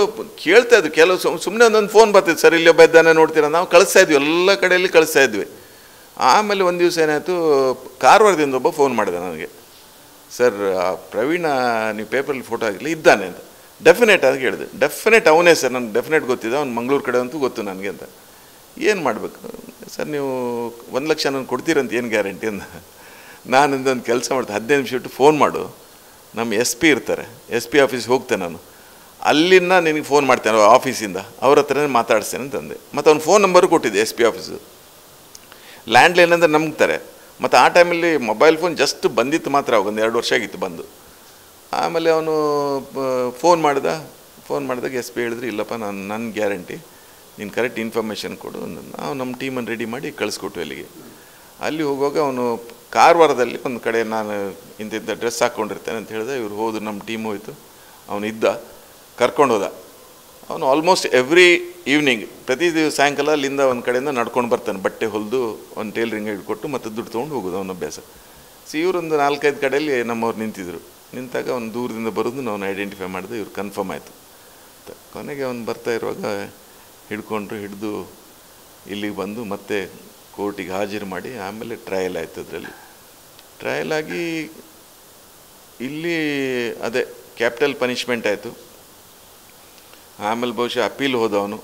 ಕೇಳ್ತಾ ಇದ್ರು. ಕೆಲವು ಸುಮ್ಮನೆ ಒಂದೊಂದು ಫೋನ್ ಬರ್ತಿತ್ತು, ಸರ್ ಇಲ್ಲಿ ಒಬ್ಬ ಇದ್ದಾನೆ ನೋಡ್ತೀರಾ, ನಾವು ಕಳಿಸ್ತಾ ಇದ್ವಿ, ಎಲ್ಲ ಕಡೆಯಲ್ಲಿ ಕಳಿಸ್ತಾ ಇದ್ವಿ. ಆಮೇಲೆ ಒಂದು ದಿವಸ ಏನಾಯಿತು, ಕಾರವಾರದಿಂದ ಒಬ್ಬ ಫೋನ್ ಮಾಡಿದೆ ನನಗೆ, ಸರ್ ಪ್ರವೀಣ ನೀವು ಪೇಪರಲ್ಲಿ ಫೋಟೋ ಆಗಿಲ್ಲ ಇದ್ದಾನೆ ಅಂತ. ಡೆಫಿನೆಟ್ ಅಂತ ಹೇಳಿದೆ. ಡೆಫಿನೆಟ್ ಅವನೇ ಸರ್, ನನಗೆ ಡೆಫಿನೆಟ್ ಗೊತ್ತಿದೆ, ಅವ್ನು ಮಂಗಳೂರು ಕಡೆ ಅಂತೂ ಗೊತ್ತು ನನಗೆ ಅಂತ. ಏನು ಮಾಡಬೇಕು ಸರ್, ನೀವು 1 ಲಕ್ಷ ನನಗೆ ಕೊಡ್ತೀರಂತ ಏನು ಗ್ಯಾರಂಟಿ ಅಂತ. ನಾನಿಂದೊಂದು ಕೆಲಸ ಮಾಡ್ತೀನಿ, 15 ನಿಮಿಷ ಬಿಟ್ಟು ಫೋನ್ ಮಾಡು, ನಮ್ಮ SP ಇರ್ತಾರೆ, SP ಆಫೀಸ್ಗೆ ಹೋಗ್ತೇನೆ ನಾನು, ಅಲ್ಲಿಂದ ನಿನಗೆ ಫೋನ್ ಮಾಡ್ತೇನೆ ಆಫೀಸಿಂದ, ಅವ್ರ ಹತ್ರನೇ ಮಾತಾಡಿಸ್ತೇನೆ ಅಂತಂದೆ. ಮತ್ತು ಅವ್ನು ಫೋನ್ ನಂಬರು ಕೊಟ್ಟಿದ್ದೆ SP ಆಫೀಸು. ಲ್ಯಾಂಡ್ಲೈನ್ ಅಂದರೆ ನಂಬ್ತಾರೆ. ಮತ್ತು ಆ ಟೈಮಲ್ಲಿ ಮೊಬೈಲ್ ಫೋನ್ ಜಸ್ಟ್ ಬಂದಿತ್ತು ಮಾತ್ರ, ಅವಾಗ 1-2 ವರ್ಷ ಆಗಿತ್ತು ಬಂದು. ಆಮೇಲೆ ಅವನು ಫೋನ್ ಮಾಡಿದಾಗ SP ಹೇಳಿದ್ರು, ಇಲ್ಲಪ್ಪ ನನ್ನ ಗ್ಯಾರಂಟಿ, ನೀನು ಕರೆಕ್ಟ್ ಇನ್ಫಾರ್ಮೇಷನ್ ಕೊಡು. ನಾವು ನಮ್ಮ ಟೀಮನ್ನು ರೆಡಿ ಮಾಡಿ ಕಳಿಸ್ಕೊಟ್ಟು ಅಲ್ಲಿಗೆ. ಅಲ್ಲಿ ಹೋಗುವಾಗ ಅವನು ಕಾರವಾರದಲ್ಲಿ ಒಂದು ಕಡೆ ನಾನು ಇಂಥ ಡ್ರೆಸ್ ಹಾಕ್ಕೊಂಡಿರ್ತೇನೆ ಅಂತ ಹೇಳಿದೆ. ಇವ್ರು ಹೋದ್ರು, ನಮ್ಮ ಟೀಮ್ ಹೋಯಿತು, ಅವನು ಇದ್ದ, ಕರ್ಕೊಂಡು ಹೋದ. ಅವನು ಆಲ್ಮೋಸ್ಟ್ ಎವ್ರಿ ಈವ್ನಿಂಗ್ ಪ್ರತಿ ಸಾಯಂಕಾಲ ಅಲ್ಲಿಂದ ಒಂದು ಕಡೆಯಿಂದ ನಡ್ಕೊಂಡು ಬರ್ತಾನೆ, ಬಟ್ಟೆ ಹೊಲಿದು ಒಂದು ಟೇಲರಿಂಗ್ ಹಿಡ್ಕೊಟ್ಟು ಮತ್ತು ದುಡ್ಡು ತೊಗೊಂಡು ಹೋಗೋದು ಅವನ ಅಭ್ಯಾಸ. ಇವರೊಂದು 4-5 ಕಡೆಯಲ್ಲಿ ನಮ್ಮವ್ರು ನಿಂತಿದ್ರು. ನಿಂತಾಗ ಅವ್ನು ದೂರದಿಂದ ಬರೋದು ನಾವು ಐಡೆಂಟಿಫೈ ಮಾಡಿದೆ, ಇವ್ರು ಕನ್ಫರ್ಮ್ ಆಯಿತು. ಕೊನೆಗೆ ಅವ್ನು ಬರ್ತಾ ಇರುವಾಗ ಹಿಡಿದು ಇಲ್ಲಿಗೆ ಬಂದು ಮತ್ತೆ ಕೋರ್ಟಿಗೆ ಹಾಜರು ಮಾಡಿ ಆಮೇಲೆ ಟ್ರಯಲ್ ಆಯಿತು. ಅದರಲ್ಲಿ ಟ್ರಯಲ್ ಆಗಿ ಇಲ್ಲಿ ಅದೇ ಕ್ಯಾಪಿಟಲ್ ಪನಿಷ್ಮೆಂಟ್ ಆಯಿತು. ಆಮೇಲೆ ಬಹುಶಃ ಅಪೀಲ್ ಹೋದವನು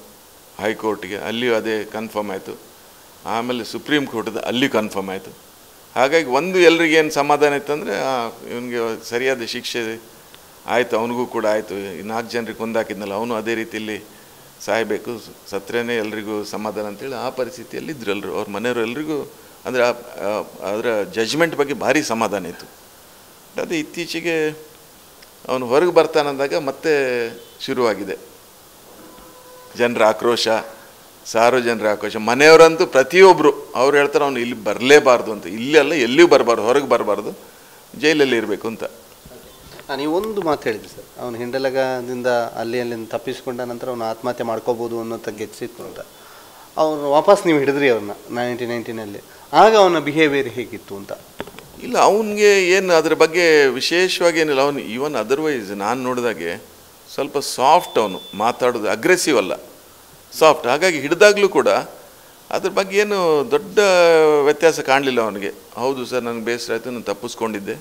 ಹೈಕೋರ್ಟ್ಗೆ, ಅಲ್ಲಿಯೂ ಅದೇ ಕನ್ಫರ್ಮ್ ಆಯಿತು. ಆಮೇಲೆ ಸುಪ್ರೀಂ ಕೋರ್ಟ್ದ ಅಲ್ಲಿ ಕನ್ಫರ್ಮ್ ಆಯಿತು. ಹಾಗಾಗಿ ಒಂದು ಎಲ್ರಿಗೇನು ಸಮಾಧಾನ ಇತ್ತಂದರೆ ಇವನಿಗೆ ಸರಿಯಾದ ಶಿಕ್ಷೆ ಆಯಿತು, ಅವನಿಗೂ ಕೂಡ ಆಯಿತು. 4 ಜನರಿಗೆ ಕೊಂದಾಕಿದ್ನಲ್ಲ ಅವನು ಅದೇ ರೀತಿಯಲ್ಲಿ ಸಾಯಬೇಕು, ಸತ್ರೇನೆ ಎಲ್ರಿಗೂ ಸಮಾಧಾನ ಅಂತೇಳಿ ಆ ಪರಿಸ್ಥಿತಿಯಲ್ಲಿ ಇದ್ರು ಎಲ್ಲರೂ. ಅವ್ರ ಮನೆಯವರು ಎಲ್ರಿಗೂ ಅಂದರೆ ಅದರ ಜಜ್ಮೆಂಟ್ ಬಗ್ಗೆ ಭಾರಿ ಸಮಾಧಾನ ಇತ್ತು. ಅದು ಇತ್ತೀಚೆಗೆ ಅವನು ಹೊರಗೆ ಬರ್ತಾನಂದಾಗ ಮತ್ತೆ ಶುರುವಾಗಿದೆ ಜನರ ಆಕ್ರೋಶ, ಸಾರ್ವಜನಿಕ ಅವಕಾಶ. ಮನೆಯವರಂತೂ ಪ್ರತಿಯೊಬ್ಬರು ಅವ್ರು ಹೇಳ್ತಾರೆ ಅವನು ಇಲ್ಲಿ ಬರಲೇಬಾರ್ದು ಅಂತ. ಇಲ್ಲಿ ಅಲ್ಲ, ಎಲ್ಲಿಯೂ ಬರಬಾರ್ದು, ಹೊರಗೆ ಬರಬಾರ್ದು, ಜೈಲಲ್ಲಿ ಇರಬೇಕು ಅಂತ. ನೀವೊಂದು ಮಾತು ಹೇಳಿದ್ರಿ ಸರ್, ಅವನು ಹಿಂಡಲಗದಿಂದ ಅಲ್ಲಿಂದ ತಪ್ಪಿಸಿಕೊಂಡ ನಂತರ ಅವನು ಆತ್ಮಹತ್ಯೆ ಮಾಡ್ಕೋಬೋದು ಅನ್ನೋಂಥ ಗೆಚ್ಚಿತ್ತು ಅಂತ. ಅವನು ವಾಪಸ್ ನೀವು ಹಿಡಿದ್ರಿ ಅವ್ರನ್ನ 1990 ಆಗ ಅವನ ಬಿಹೇವಿಯರ್ ಹೇಗಿತ್ತು ಅಂತ? ಇಲ್ಲ, ಅವನಿಗೆ ಏನು ಅದ್ರ ಬಗ್ಗೆ ವಿಶೇಷವಾಗಿ ಏನಿಲ್ಲ. ಅವನು ಈವನ್ ಅದರ್ವೈಸ್ ನಾನು ನೋಡಿದಾಗೆ ಸ್ವಲ್ಪ ಸಾಫ್ಟ್, ಅವನು ಮಾತಾಡೋದು ಅಗ್ರೆಸಿವ್ ಅಲ್ಲ, ಸಾಫ್ಟ್. ಹಾಗಾಗಿ ಹಿಡಿದಾಗಲೂ ಕೂಡ ಅದ್ರ ಬಗ್ಗೆ ಏನು ದೊಡ್ಡ ವ್ಯತ್ಯಾಸ ಕಾಣಲಿಲ್ಲ ಅವನಿಗೆ. ಹೌದು ಸರ್, ನನಗೆ ಬೇಸರ ಆಯಿತು, ನಾನು ತಪ್ಪಿಸ್ಕೊಂಡಿದ್ದೆ,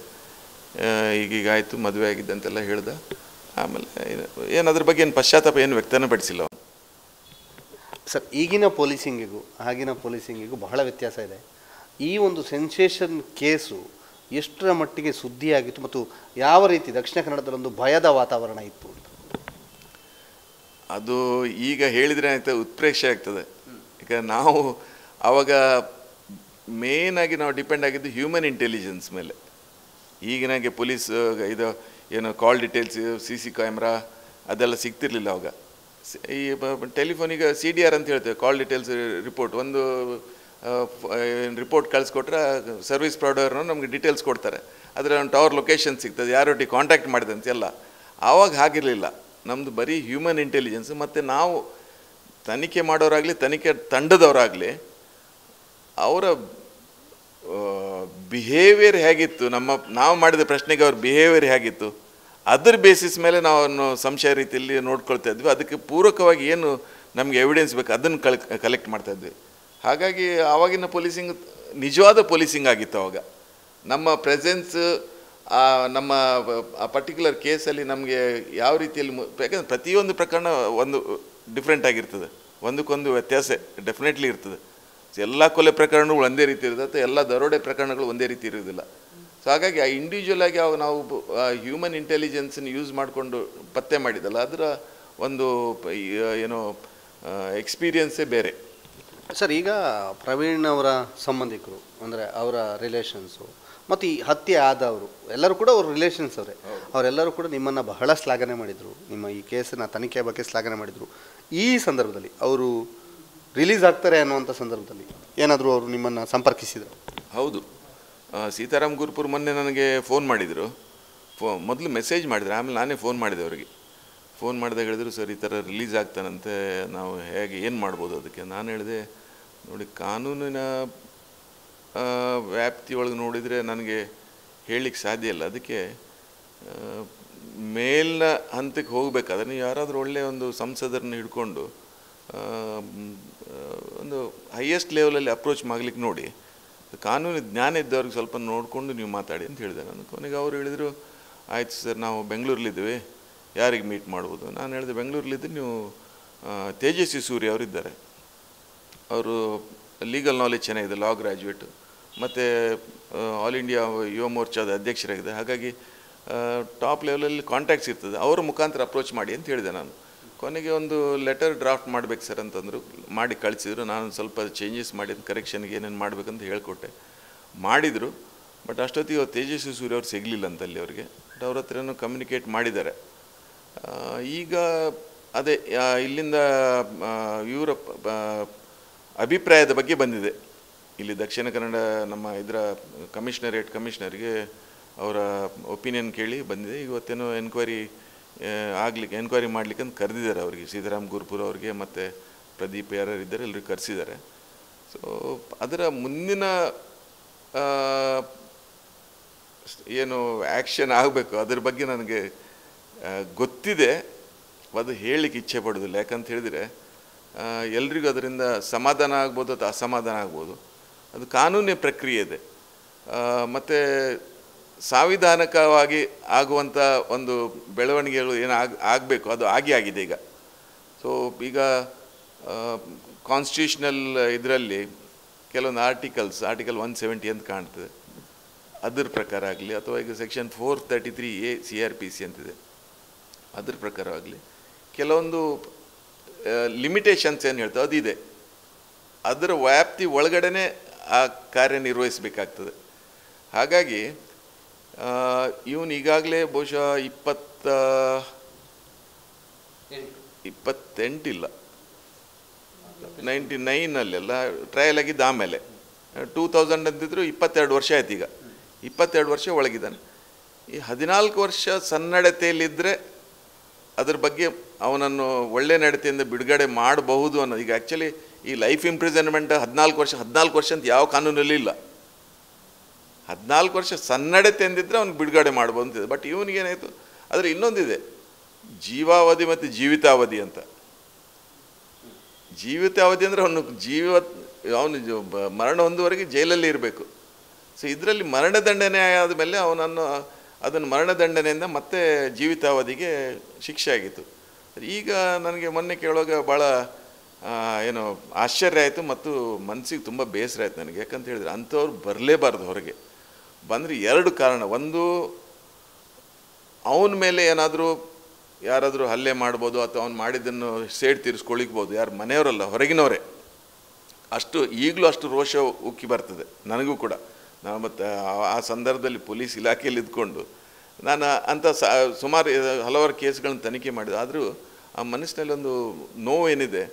ಈಗೀಗ ಆಯಿತು, ಮದುವೆ ಆಗಿದ್ದೆ ಅಂತೆಲ್ಲ ಹೇಳ್ದ. ಆಮೇಲೆ ಏನು ಅದ್ರ ಬಗ್ಗೆ ಏನು ಪಶ್ಚಾತ್ತಾಪ ಏನು ವ್ಯಕ್ತನೇ ಪಡಿಸಿಲ್ಲ ಅವನು. ಸರ್, ಈಗಿನ ಪೊಲೀಸಿಂಗಿಗೂ ಆಗಿನ ಪೊಲೀಸಿಂಗಿಗೂ ಬಹಳ ವ್ಯತ್ಯಾಸ ಇದೆ. ಈ ಒಂದು ಸೆನ್ಸೇಷನ್ ಕೇಸು ಎಷ್ಟರ ಮಟ್ಟಿಗೆ ಸುದ್ದಿಯಾಗಿತ್ತು ಮತ್ತು ಯಾವ ರೀತಿ ದಕ್ಷಿಣ ಕನ್ನಡದಲ್ಲೊಂದು ಭಯದ ವಾತಾವರಣ ಇತ್ತು ಅಂತ? ಅದು ಈಗ ಹೇಳಿದರೆ ಆಯ್ತು ಉತ್ಪ್ರೇಕ್ಷೆ ಆಗ್ತದೆ. ಈಗ ನಾವು ಆವಾಗ ಮೇಯ್ನಾಗಿ ನಾವು ಡಿಪೆಂಡ್ ಆಗಿದ್ದು ಹ್ಯೂಮನ್ ಇಂಟೆಲಿಜೆನ್ಸ್ ಮೇಲೆ. ಈಗಿನಾಗೆ ಪೊಲೀಸ್ ಇದು ಏನು ಕಾಲ್ ಡೀಟೇಲ್ಸ್, CC ಕ್ಯಾಮ್ರಾ ಅದೆಲ್ಲ ಸಿಗ್ತಿರ್ಲಿಲ್ಲ ಅವಾಗ. ಈ ಟೆಲಿಫೋನಿಗೆ CDR ಅಂತ ಹೇಳ್ತೇವೆ, ಕಾಲ್ ಡೀಟೇಲ್ಸ್ ರಿಪೋರ್ಟ್. ಒಂದು ರಿಪೋರ್ಟ್ ಕಳಿಸ್ಕೊಟ್ರೆ ಸರ್ವಿಸ್ ಪ್ರೊವೈಡರ್ನು ನಮಗೆ ಡೀಟೇಲ್ಸ್ ಕೊಡ್ತಾರೆ, ಅದರ ಒಂದು ಟವರ್ ಲೊಕೇಶನ್ ಸಿಗ್ತದೆ, ಯಾರೊಟ್ಟಿಗೆ ಕಾಂಟ್ಯಾಕ್ಟ್ ಮಾಡಿದಂತ ಎಲ್ಲ. ಆವಾಗ ಹಾಗಿರಲಿಲ್ಲ, ನಮ್ಮದು ಬರೀ ಹ್ಯೂಮನ್ ಇಂಟೆಲಿಜೆನ್ಸ್. ಮತ್ತು ನಾವು ತನಿಖೆ ಮಾಡೋರಾಗಲಿ, ತನಿಖೆ ತಂಡದವರಾಗಲಿ, ಅವರ ಬಿಹೇವಿಯರ್ ಹೇಗಿತ್ತು, ನಾವು ಮಾಡಿದ ಪ್ರಶ್ನೆಗೆ ಅವ್ರ ಬಿಹೇವಿಯರ್ ಹೇಗಿತ್ತು, ಅದರ ಬೇಸಿಸ್ ಮೇಲೆ ನಾವು ಅವನು ಸಂಶಯ ರೀತಿಯಲ್ಲಿ ನೋಡ್ಕೊಳ್ತಾ ಇದ್ವಿ. ಅದಕ್ಕೆ ಪೂರಕವಾಗಿ ಏನು ನಮಗೆ ಎವಿಡೆನ್ಸ್ ಬೇಕು ಅದನ್ನು ಕಲೆಕ್ಟ್ ಮಾಡ್ತಾಯಿದ್ವಿ. ಹಾಗಾಗಿ ಆವಾಗಿನ ಪೊಲೀಸಿಂಗ್ ನಿಜವಾದ ಪೊಲೀಸಿಂಗ್ ಆಗಿತ್ತು ಅವಾಗ. ನಮ್ಮ ಪ್ರೆಸೆನ್ಸ್ ನಮ್ಮ ಆ ಪರ್ಟಿಕ್ಯುಲರ್ ಕೇಸಲ್ಲಿ ನಮಗೆ ಯಾವ ರೀತಿಯಲ್ಲಿ ಯಾಕಂದರೆ ಪ್ರತಿಯೊಂದು ಪ್ರಕರಣ ಒಂದು ಡಿಫ್ರೆಂಟ್ ಆಗಿರ್ತದೆ, ಒಂದಕ್ಕೊಂದು ವ್ಯತ್ಯಾಸ ಡೆಫಿನೆಟ್ಲಿ ಇರ್ತದೆ. ಎಲ್ಲ ಕೊಲೆ ಪ್ರಕರಣಗಳು ಒಂದೇ ರೀತಿ ಇರ್ತದೆ, ಅಥವಾ ಎಲ್ಲ ದರೋಡೆ ಪ್ರಕರಣಗಳು ಒಂದೇ ರೀತಿ ಇರೋದಿಲ್ಲ. ಸೊ ಹಾಗಾಗಿ ಆ ಇಂಡಿವಿಜುವಲ್ ಆಗಿ ನಾವು ಹ್ಯೂಮನ್ ಇಂಟೆಲಿಜೆನ್ಸನ್ನು ಯೂಸ್ ಮಾಡಿಕೊಂಡು ಪತ್ತೆ ಮಾಡಿದಲ್ಲ, ಅದರ ಒಂದು ಏನೋ ಎಕ್ಸ್ಪೀರಿಯನ್ಸೇ ಬೇರೆ. ಸರ್, ಈಗ ಪ್ರವೀಣ್ ಅವರ ಸಂಬಂಧಿಕರು ಅಂದರೆ ಅವರ ರಿಲೇಷನ್ಸು ಮತ್ತು ಈ ಹತ್ಯೆ ಆದವರು ಎಲ್ಲರೂ ಕೂಡ ಅವ್ರ ರಿಲೇಷನ್ಸ್ ಅವರೆಲ್ಲರೂ ಕೂಡ ನಿಮ್ಮನ್ನು ಬಹಳ ಶ್ಲಾಘನೆ ಮಾಡಿದರು, ನಿಮ್ಮ ಈ ಕೇಸಿನ ತನಿಖೆ ಬಗ್ಗೆ ಶ್ಲಾಘನೆ ಮಾಡಿದರು. ಈ ಸಂದರ್ಭದಲ್ಲಿ ಅವರು ರಿಲೀಸ್ ಆಗ್ತಾರೆ ಅನ್ನುವಂಥ ಸಂದರ್ಭದಲ್ಲಿ ಏನಾದರೂ ಅವರು ನಿಮ್ಮನ್ನು ಸಂಪರ್ಕಿಸಿದರು? ಹೌದು, ಸೀತಾರಾಮ್ ಗುರುಪುರ್ ಮೊನ್ನೆ ನನಗೆ ಫೋನ್ ಮಾಡಿದರು. ಮೊದಲು ಮೆಸೇಜ್ ಮಾಡಿದ್ರು, ಆಮೇಲೆ ನಾನೇ ಫೋನ್ ಮಾಡಿದೆ ಅವರಿಗೆ. ಫೋನ್ ಮಾಡಿದಾಗ ಹೇಳಿದ್ರು, ಸರ್ ಈ ಥರ ರಿಲೀಸ್ ಆಗ್ತಾನಂತೆ, ನಾವು ಹೇಗೆ ಏನು ಮಾಡ್ಬೋದು ಅದಕ್ಕೆ. ನಾನು ಹೇಳಿದೆ, ನೋಡಿ ಕಾನೂನಿನ ವ್ಯಾಪ್ತಿಯೊಳಗೆ ನೋಡಿದರೆ ನನಗೆ ಹೇಳಲಿಕ್ಕೆ ಸಾಧ್ಯ ಇಲ್ಲ. ಅದಕ್ಕೆ ಮೇಲಿನ ಹಂತಕ್ಕೆ ಹೋಗಬೇಕಾದ್ರೆ ನೀವು ಯಾರಾದರೂ ಒಳ್ಳೆಯ ಒಂದು ಸಂಸದರನ್ನ ಹಿಡ್ಕೊಂಡು ಒಂದು ಹೈಯೆಸ್ಟ್ ಲೆವೆಲಲ್ಲಿ ಅಪ್ರೋಚ್ ಮಾಡ್ಲಿಕ್ಕೆ ನೋಡಿ, ಕಾನೂನು ಜ್ಞಾನ ಇದ್ದವ್ರಿಗೆ ಸ್ವಲ್ಪ ನೋಡಿಕೊಂಡು ನೀವು ಮಾತಾಡಿ ಅಂತ ಹೇಳಿದೆ ನಾನು. ಕೊನೆಗೆ ಅವರು ಹೇಳಿದರು, ಆಯಿತು ಸರ್, ನಾವು ಬೆಂಗಳೂರಲ್ಲಿದ್ದೀವಿ, ಯಾರಿಗೆ ಮೀಟ್ ಮಾಡ್ಬೋದು? ನಾನು ಹೇಳಿದೆ, ಬೆಂಗಳೂರಲ್ಲಿದ್ದರೆ ನೀವು ತೇಜಸ್ವಿ ಸೂರ್ಯ ಅವರಿದ್ದಾರೆ, ಅವರು ಲೀಗಲ್ ನಾಲೆಜ್ ಚೆನ್ನಾಗಿದೆ, ಲಾ ಗ್ರ್ಯಾಜುಯೇಟು, ಮತ್ತು ಆಲ್ ಇಂಡಿಯಾ ಯುವ ಮೋರ್ಚಾದ ಅಧ್ಯಕ್ಷರಾಗಿದೆ. ಹಾಗಾಗಿ ಟಾಪ್ ಲೆವೆಲಲ್ಲಿ ಕಾಂಟ್ಯಾಕ್ಟ್ಸ್ ಇರ್ತದೆ, ಅವರ ಮುಖಾಂತರ ಅಪ್ರೋಚ್ ಮಾಡಿ ಅಂತ ಹೇಳಿದೆ ನಾನು. ಕೊನೆಗೆ ಒಂದು ಲೆಟರ್ ಡ್ರಾಫ್ಟ್ ಮಾಡಬೇಕು ಸರ್ ಅಂತಂದರು, ಮಾಡಿ ಕಳಿಸಿದ್ರು. ನಾನು ಸ್ವಲ್ಪ ಚೇಂಜಸ್ ಮಾಡಿದ್ದು, ಕರೆಕ್ಷನ್ಗೆ ಏನೇನು ಮಾಡಬೇಕಂತ ಹೇಳ್ಕೊಟ್ಟೆ, ಮಾಡಿದರು. ಬಟ್ ಅಷ್ಟೊತ್ತಿಗೆ ತೇಜಸ್ವಿ ಸೂರ್ಯ ಅವ್ರು ಸಿಗಲಿಲ್ಲ ಅಂತಲ್ಲಿ ಅವರಿಗೆ. ಬಟ್ ಅವ್ರ ಹತ್ರನೂ ಕಮ್ಯುನಿಕೇಟ್ ಮಾಡಿದ್ದಾರೆ. ಈಗ ಅದೇ ಇಲ್ಲಿಂದ ಇವರ ಅಭಿಪ್ರಾಯದ ಬಗ್ಗೆ ಬಂದಿದೆ. ಇಲ್ಲಿ ದಕ್ಷಿಣ ಕನ್ನಡ ನಮ್ಮ ಇದರ ಕಮಿಷನರ್ಗೆ ಅವರ ಒಪಿನಿಯನ್ ಕೇಳಿ ಬಂದಿದೆ. ಇವತ್ತೇನೋ ಎನ್ಕ್ವೈರಿ ಮಾಡಲಿಕ್ಕೆ ಅಂತ ಕರೆದಿದ್ದಾರೆ ಅವರಿಗೆ, ಸೀತಾರಾಮ್ ಗುರುಪುರ್ ಅವ್ರಿಗೆ ಮತ್ತು ಪ್ರದೀಪ್ ಯಾರಿದ್ದಾರೆ ಎಲ್ಲರಿಗೂ ಕರೆಸಿದ್ದಾರೆ. ಸೊ ಅದರ ಮುಂದಿನ ಏನು ಆ್ಯಕ್ಷನ್ ಆಗಬೇಕು ಅದ್ರ ಬಗ್ಗೆ ನನಗೆ ಗೊತ್ತಿದೆ, ಅದು ಹೇಳಲಿಕ್ಕೆ ಇಚ್ಛೆ ಪಡೋದಿಲ್ಲ. ಯಾಕಂತ ಹೇಳಿದರೆ ಎಲ್ರಿಗೂ ಅದರಿಂದ ಸಮಾಧಾನ ಆಗ್ಬೋದು ಅಥವಾ ಅಸಮಾಧಾನ ಆಗ್ಬೋದು, ಅದು ಕಾನೂನಿನ ಪ್ರಕ್ರಿಯೆ ಇದೆ. ಮತ್ತು ಸಾಂವಿಧಾನಿಕವಾಗಿ ಆಗುವಂಥ ಒಂದು ಬೆಳವಣಿಗೆಗಳು ಏನು ಆಗಬೇಕು ಅದು ಆಗಿದೆ ಈಗ. ಸೊ ಈಗ ಕಾನ್ಸ್ಟಿಟ್ಯೂಷನಲ್ ಇದರಲ್ಲಿ ಕೆಲವೊಂದು ಆರ್ಟಿಕಲ್ 170 ಅಂತ ಕಾಣ್ತದೆ, ಅದ್ರ ಪ್ರಕಾರ ಆಗಲಿ, ಅಥವಾ ಈಗ ಸೆಕ್ಷನ್ 433A CRPC ಅಂತಿದೆ, ಅದ್ರ ಪ್ರಕಾರ ಆಗಲಿ ಕೆಲವೊಂದು ಲಿಮಿಟೇಷನ್ಸ್ ಏನು ಹೇಳ್ತವೆ ಅದಿದೆ. ಅದರ ವ್ಯಾಪ್ತಿ ಒಳಗಡೆ ಆ ಕಾರ್ಯನಿರ್ವಹಿಸಬೇಕಾಗ್ತದೆ. ಹಾಗಾಗಿ ಇವನು ಈಗಾಗಲೇ ಬಹುಶಃ 28 ಇಲ್ಲ 99 ಟ್ರಯಲ್ ಆಗಿದ್ದು. ಆಮೇಲೆ 2000 ಅಂತಿದ್ರು 22 ವರ್ಷ ಆಯ್ತು. ಈಗ 22 ವರ್ಷ ಒಳಗಿದ್ದಾನೆ. ಈ 14 ವರ್ಷ ಸನ್ನಡತೆಯಲ್ಲಿದ್ದರೆ ಅದ್ರ ಬಗ್ಗೆ ಅವನನ್ನು ಒಳ್ಳೆ ನಡತೆಯಿಂದ ಬಿಡುಗಡೆ ಮಾಡಬಹುದು ಅನ್ನೋದು. ಈಗ ಆ್ಯಕ್ಚುಲಿ ಈ ಲೈಫ್ ಇಂಪ್ರಿಸನ್ಮೆಂಟ್ 14 ವರ್ಷ ಅಂತ ಯಾವ ಕಾನೂನಲ್ಲಿ ಇಲ್ಲ. 14 ವರ್ಷ ಸನ್ನಡತೆ ಅಂದಿದ್ರೆ ಅವ್ನಿಗೆ ಬಿಡುಗಡೆ ಮಾಡ್ಬೋದು ಅಂತಿದೆ. ಬಟ್ ಇವನಿಗೇನಾಯಿತು, ಆದರೆ ಇನ್ನೊಂದಿದೆ, ಜೀವಾವಧಿ ಮತ್ತು ಜೀವಿತಾವಧಿ ಅಂತ. ಜೀವಿತಾವಧಿ ಅಂದರೆ ಅವನು ಮರಣ ಹೊಂದುವವರೆಗೆ ಜೈಲಲ್ಲಿ ಇರಬೇಕು. ಸೊ ಇದರಲ್ಲಿ ಮರಣದಂಡನೆ ಆದಮೇಲೆ ಅದನ್ನು ಮರಣದಂಡನೆಯಿಂದ ಮತ್ತೆ ಜೀವಿತಾವಧಿಗೆ ಶಿಕ್ಷೆ ಆಗಿತ್ತು. ಈಗ ನನಗೆ ಮೊನ್ನೆ ಕೇಳುವಾಗ ಭಾಳ ಏನೋ ಆಶ್ಚರ್ಯ ಆಯಿತು ಮತ್ತು ಮನಸ್ಸಿಗೆ ತುಂಬ ಬೇಸರ ಆಯಿತು ನನಗೆ. ಯಾಕಂತ ಹೇಳಿದರೆ ಅಂಥವ್ರು ಬರಲೇಬಾರ್ದು ಹೊರಗೆ. ಬಂದರೆ 2 ಕಾರಣ. ಒಂದು, ಅವನ ಮೇಲೆ ಯಾರಾದರೂ ಹಲ್ಲೆ ಮಾಡ್ಬೋದು ಅಥವಾ ಅವ್ನು ಮಾಡಿದ್ದನ್ನು ಸೇಡ್ ತೀರಿಸ್ಕೊಳ್ಳಿಕ್ಬೋದು. ಯಾರು ಮನೆಯವರಲ್ಲ, ಹೊರಗಿನವರೇ. ಈಗಲೂ ಅಷ್ಟು ರೋಷ ಉಕ್ಕಿ ಬರ್ತದೆ ನನಗೂ ಕೂಡ. ನಾನು ಮತ್ತು ಆ ಸಂದರ್ಭದಲ್ಲಿ ಪೊಲೀಸ್ ಇಲಾಖೆಯಲ್ಲಿ ಇದ್ಕೊಂಡು ನಾನು ಅಂಥ ಸುಮಾರು ಹಲವಾರು ಕೇಸ್ಗಳನ್ನು ತನಿಖೆ ಮಾಡಿದೆ. ಆದರೂ ಆ ಮನಸ್ಸಿನಲ್ಲಿ ಒಂದು ನೋವು ಏನಿದೆ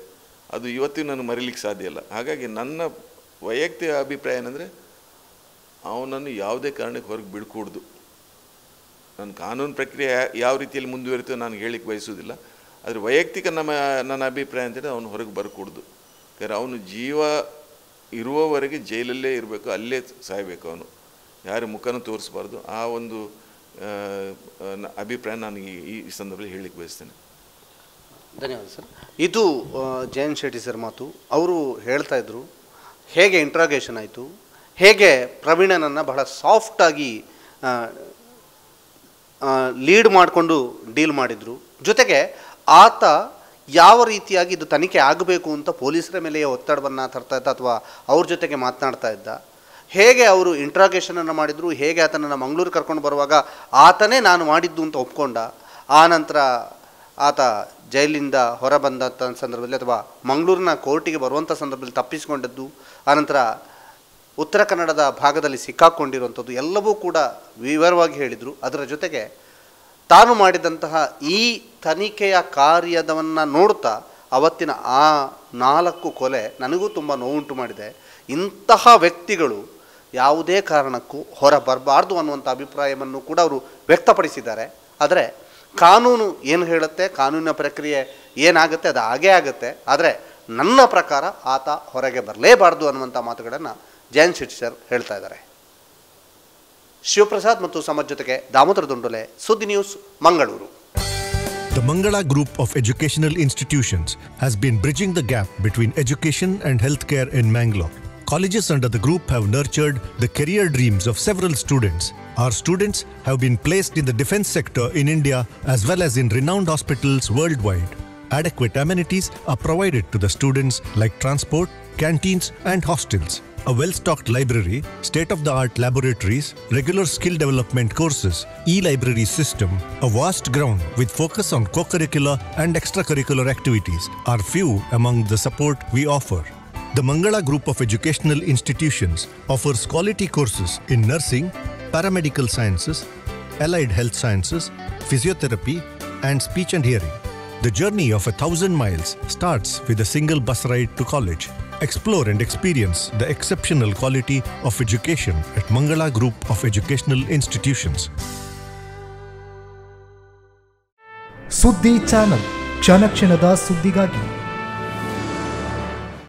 ಅದು ಇವತ್ತಿಗೂ ನಾನು ಮರೀಲಿಕ್ಕೆ ಸಾಧ್ಯ ಇಲ್ಲ. ಹಾಗಾಗಿ ನನ್ನ ವೈಯಕ್ತಿಕ ಅಭಿಪ್ರಾಯ ಏನಂದರೆ, ಅವನನ್ನು ಯಾವುದೇ ಕಾರಣಕ್ಕೆ ಹೊರಗೆ ಬಿಡ್ಕೂಡ್ದು. ನನ್ನ ಕಾನೂನು ಪ್ರಕ್ರಿಯೆ ಯಾವ ರೀತಿಯಲ್ಲಿ ಮುಂದುವರಿತೋ ನಾನು ಹೇಳಿಕ್ಕೆ ಬಯಸೋದಿಲ್ಲ. ಆದರೆ ವೈಯಕ್ತಿಕ ನನ್ನ ಅಭಿಪ್ರಾಯ ಅಂತೇಳಿ ಅವನು ಹೊರಗೆ ಬರಕೂಡ್ದು. ಯಾಕಂದರೆ ಅವನು ಜೀವ ಇರುವವರೆಗೆ ಜೈಲಲ್ಲೇ ಇರಬೇಕು, ಅಲ್ಲೇ ಸಾಯಬೇಕು. ಅವನು ಯಾರ ಮುಖನೂ ತೋರಿಸ್ಬಾರ್ದು. ಆ ಒಂದು ಅಭಿಪ್ರಾಯ ನಾನು ಈ ಸಂದರ್ಭದಲ್ಲಿ ಹೇಳಿಕ್ಕೆ ಬಯಸ್ತೇನೆ. ಧನ್ಯವಾದ ಸರ್. ಇದು ಜಯಂತ್ ಶೆಟ್ಟಿ ಸರ್ ಮಾತು. ಅವರು ಹೇಳ್ತಾ ಇದ್ರು ಹೇಗೆ ಇಂಟ್ರಾಗೇಷನ್ ಆಯಿತು, ಹೇಗೆ ಪ್ರವೀಣನನ್ನು ಬಹಳ ಸಾಫ್ಟಾಗಿ ಲೀಡ್ ಮಾಡಿಕೊಂಡು ಡೀಲ್ ಮಾಡಿದರು. ಜೊತೆಗೆ ಆತ ಯಾವ ರೀತಿಯಾಗಿ ಇದು ತನಿಖೆ ಆಗಬೇಕು ಅಂತ ಪೊಲೀಸರ ಮೇಲೆಯೇ ಒತ್ತಡವನ್ನು ತರ್ತಾ ಇದ್ದ ಅಥವಾ ಅವ್ರ ಜೊತೆಗೆ ಮಾತನಾಡ್ತಾ ಇದ್ದ, ಹೇಗೆ ಅವರು ಇಂಟ್ರಾಗೇಷನನ್ನು ಮಾಡಿದರು, ಹೇಗೆ ಆತನನ್ನು ಮಂಗಳೂರು ಕರ್ಕೊಂಡು ಬರುವಾಗ ಆತನೇ ನಾನು ಮಾಡಿದ್ದು ಅಂತ ಒಪ್ಕೊಂಡ. ಆ ನಂತರ ಆತ ಜೈಲಿಂದ ಹೊರಬಂದಂಥ ಸಂದರ್ಭದಲ್ಲಿ ಅಥವಾ ಮಂಗಳೂರಿನ ಕೋರ್ಟಿಗೆ ಬರುವಂಥ ಸಂದರ್ಭದಲ್ಲಿ ತಪ್ಪಿಸಿಕೊಂಡದ್ದು, ಆನಂತರ ಉತ್ತರ ಕನ್ನಡದ ಭಾಗದಲ್ಲಿ ಸಿಕ್ಕಾಕ್ಕೊಂಡಿರುವಂಥದ್ದು ಎಲ್ಲವೂ ಕೂಡ ವಿವರವಾಗಿ ಹೇಳಿದರು. ಅದರ ಜೊತೆಗೆ ತಾನು ಮಾಡಿದಂತಹ ಈ ತನಿಖೆಯ ಕಾರ್ಯದವನ್ನು ನೋಡ್ತಾ ಅವತ್ತಿನ ಆ 4 ಕೊಲೆ ನನಗೂ ತುಂಬ ನೋವುಂಟು ಮಾಡಿದೆ. ಇಂತಹ ವ್ಯಕ್ತಿಗಳು ಯಾವುದೇ ಕಾರಣಕ್ಕೂ ಹೊರ ಬರಬಾರ್ದು ಅನ್ನುವಂಥ ಅಭಿಪ್ರಾಯವನ್ನು ಕೂಡ ಅವರು ವ್ಯಕ್ತಪಡಿಸಿದ್ದಾರೆ. ಆದರೆ ಕಾನೂನು ಏನು ಹೇಳುತ್ತೆ, ಕಾನೂನಿನ ಪ್ರಕ್ರಿಯೆ ಏನಾಗುತ್ತೆ ಅದು ಹಾಗೇ ಆಗುತ್ತೆ. ಆದರೆ ನನ್ನ ಪ್ರಕಾರ ಆತ ಹೊರಗೆ ಬರಲೇಬಾರ್ದು ಅನ್ನುವಂಥ ಮಾತುಗಳನ್ನು ಜಯಂತ್ ಶೆಟ್ಟಿ ಸರ್ ಹೇಳ್ತಾ ಇದ್ದಾರೆ. ಶಿವಪ್ರಸಾದ್ ಮತ್ತು ಸಮಾಜ್ ಜೊತೆಗೆ ದಾಮೋದರ ದೊಂಡೊಲೆ, ಸುದ್ದಿ news, Mangaluru. The Mangala Group of Educational Institutions has been bridging the gap between education and healthcare in Mangalore. Colleges under the group have nurtured the career dreams of several students. Our students have been placed in the defense sector in India as well as in renowned hospitals worldwide. Adequate amenities are provided to the students like transport, canteens and hostels. A well-stocked library, state-of-the-art laboratories, regular skill development courses, e-library system, a vast ground with focus on co-curricular and extracurricular activities are few among the support we offer. The Mangala Group of Educational Institutions offers quality courses in nursing, paramedical sciences, allied health sciences, physiotherapy, and speech and hearing. The journey of 1,000 miles starts with a single bus ride to college. Explore and experience the exceptional quality of education at Mangala Group of Educational Institutions. ಸುದ್ದಿ channel, ಕ್ಷಣ ಕ್ಷಣದ ಸುದ್ದಿಗಾಗಿ.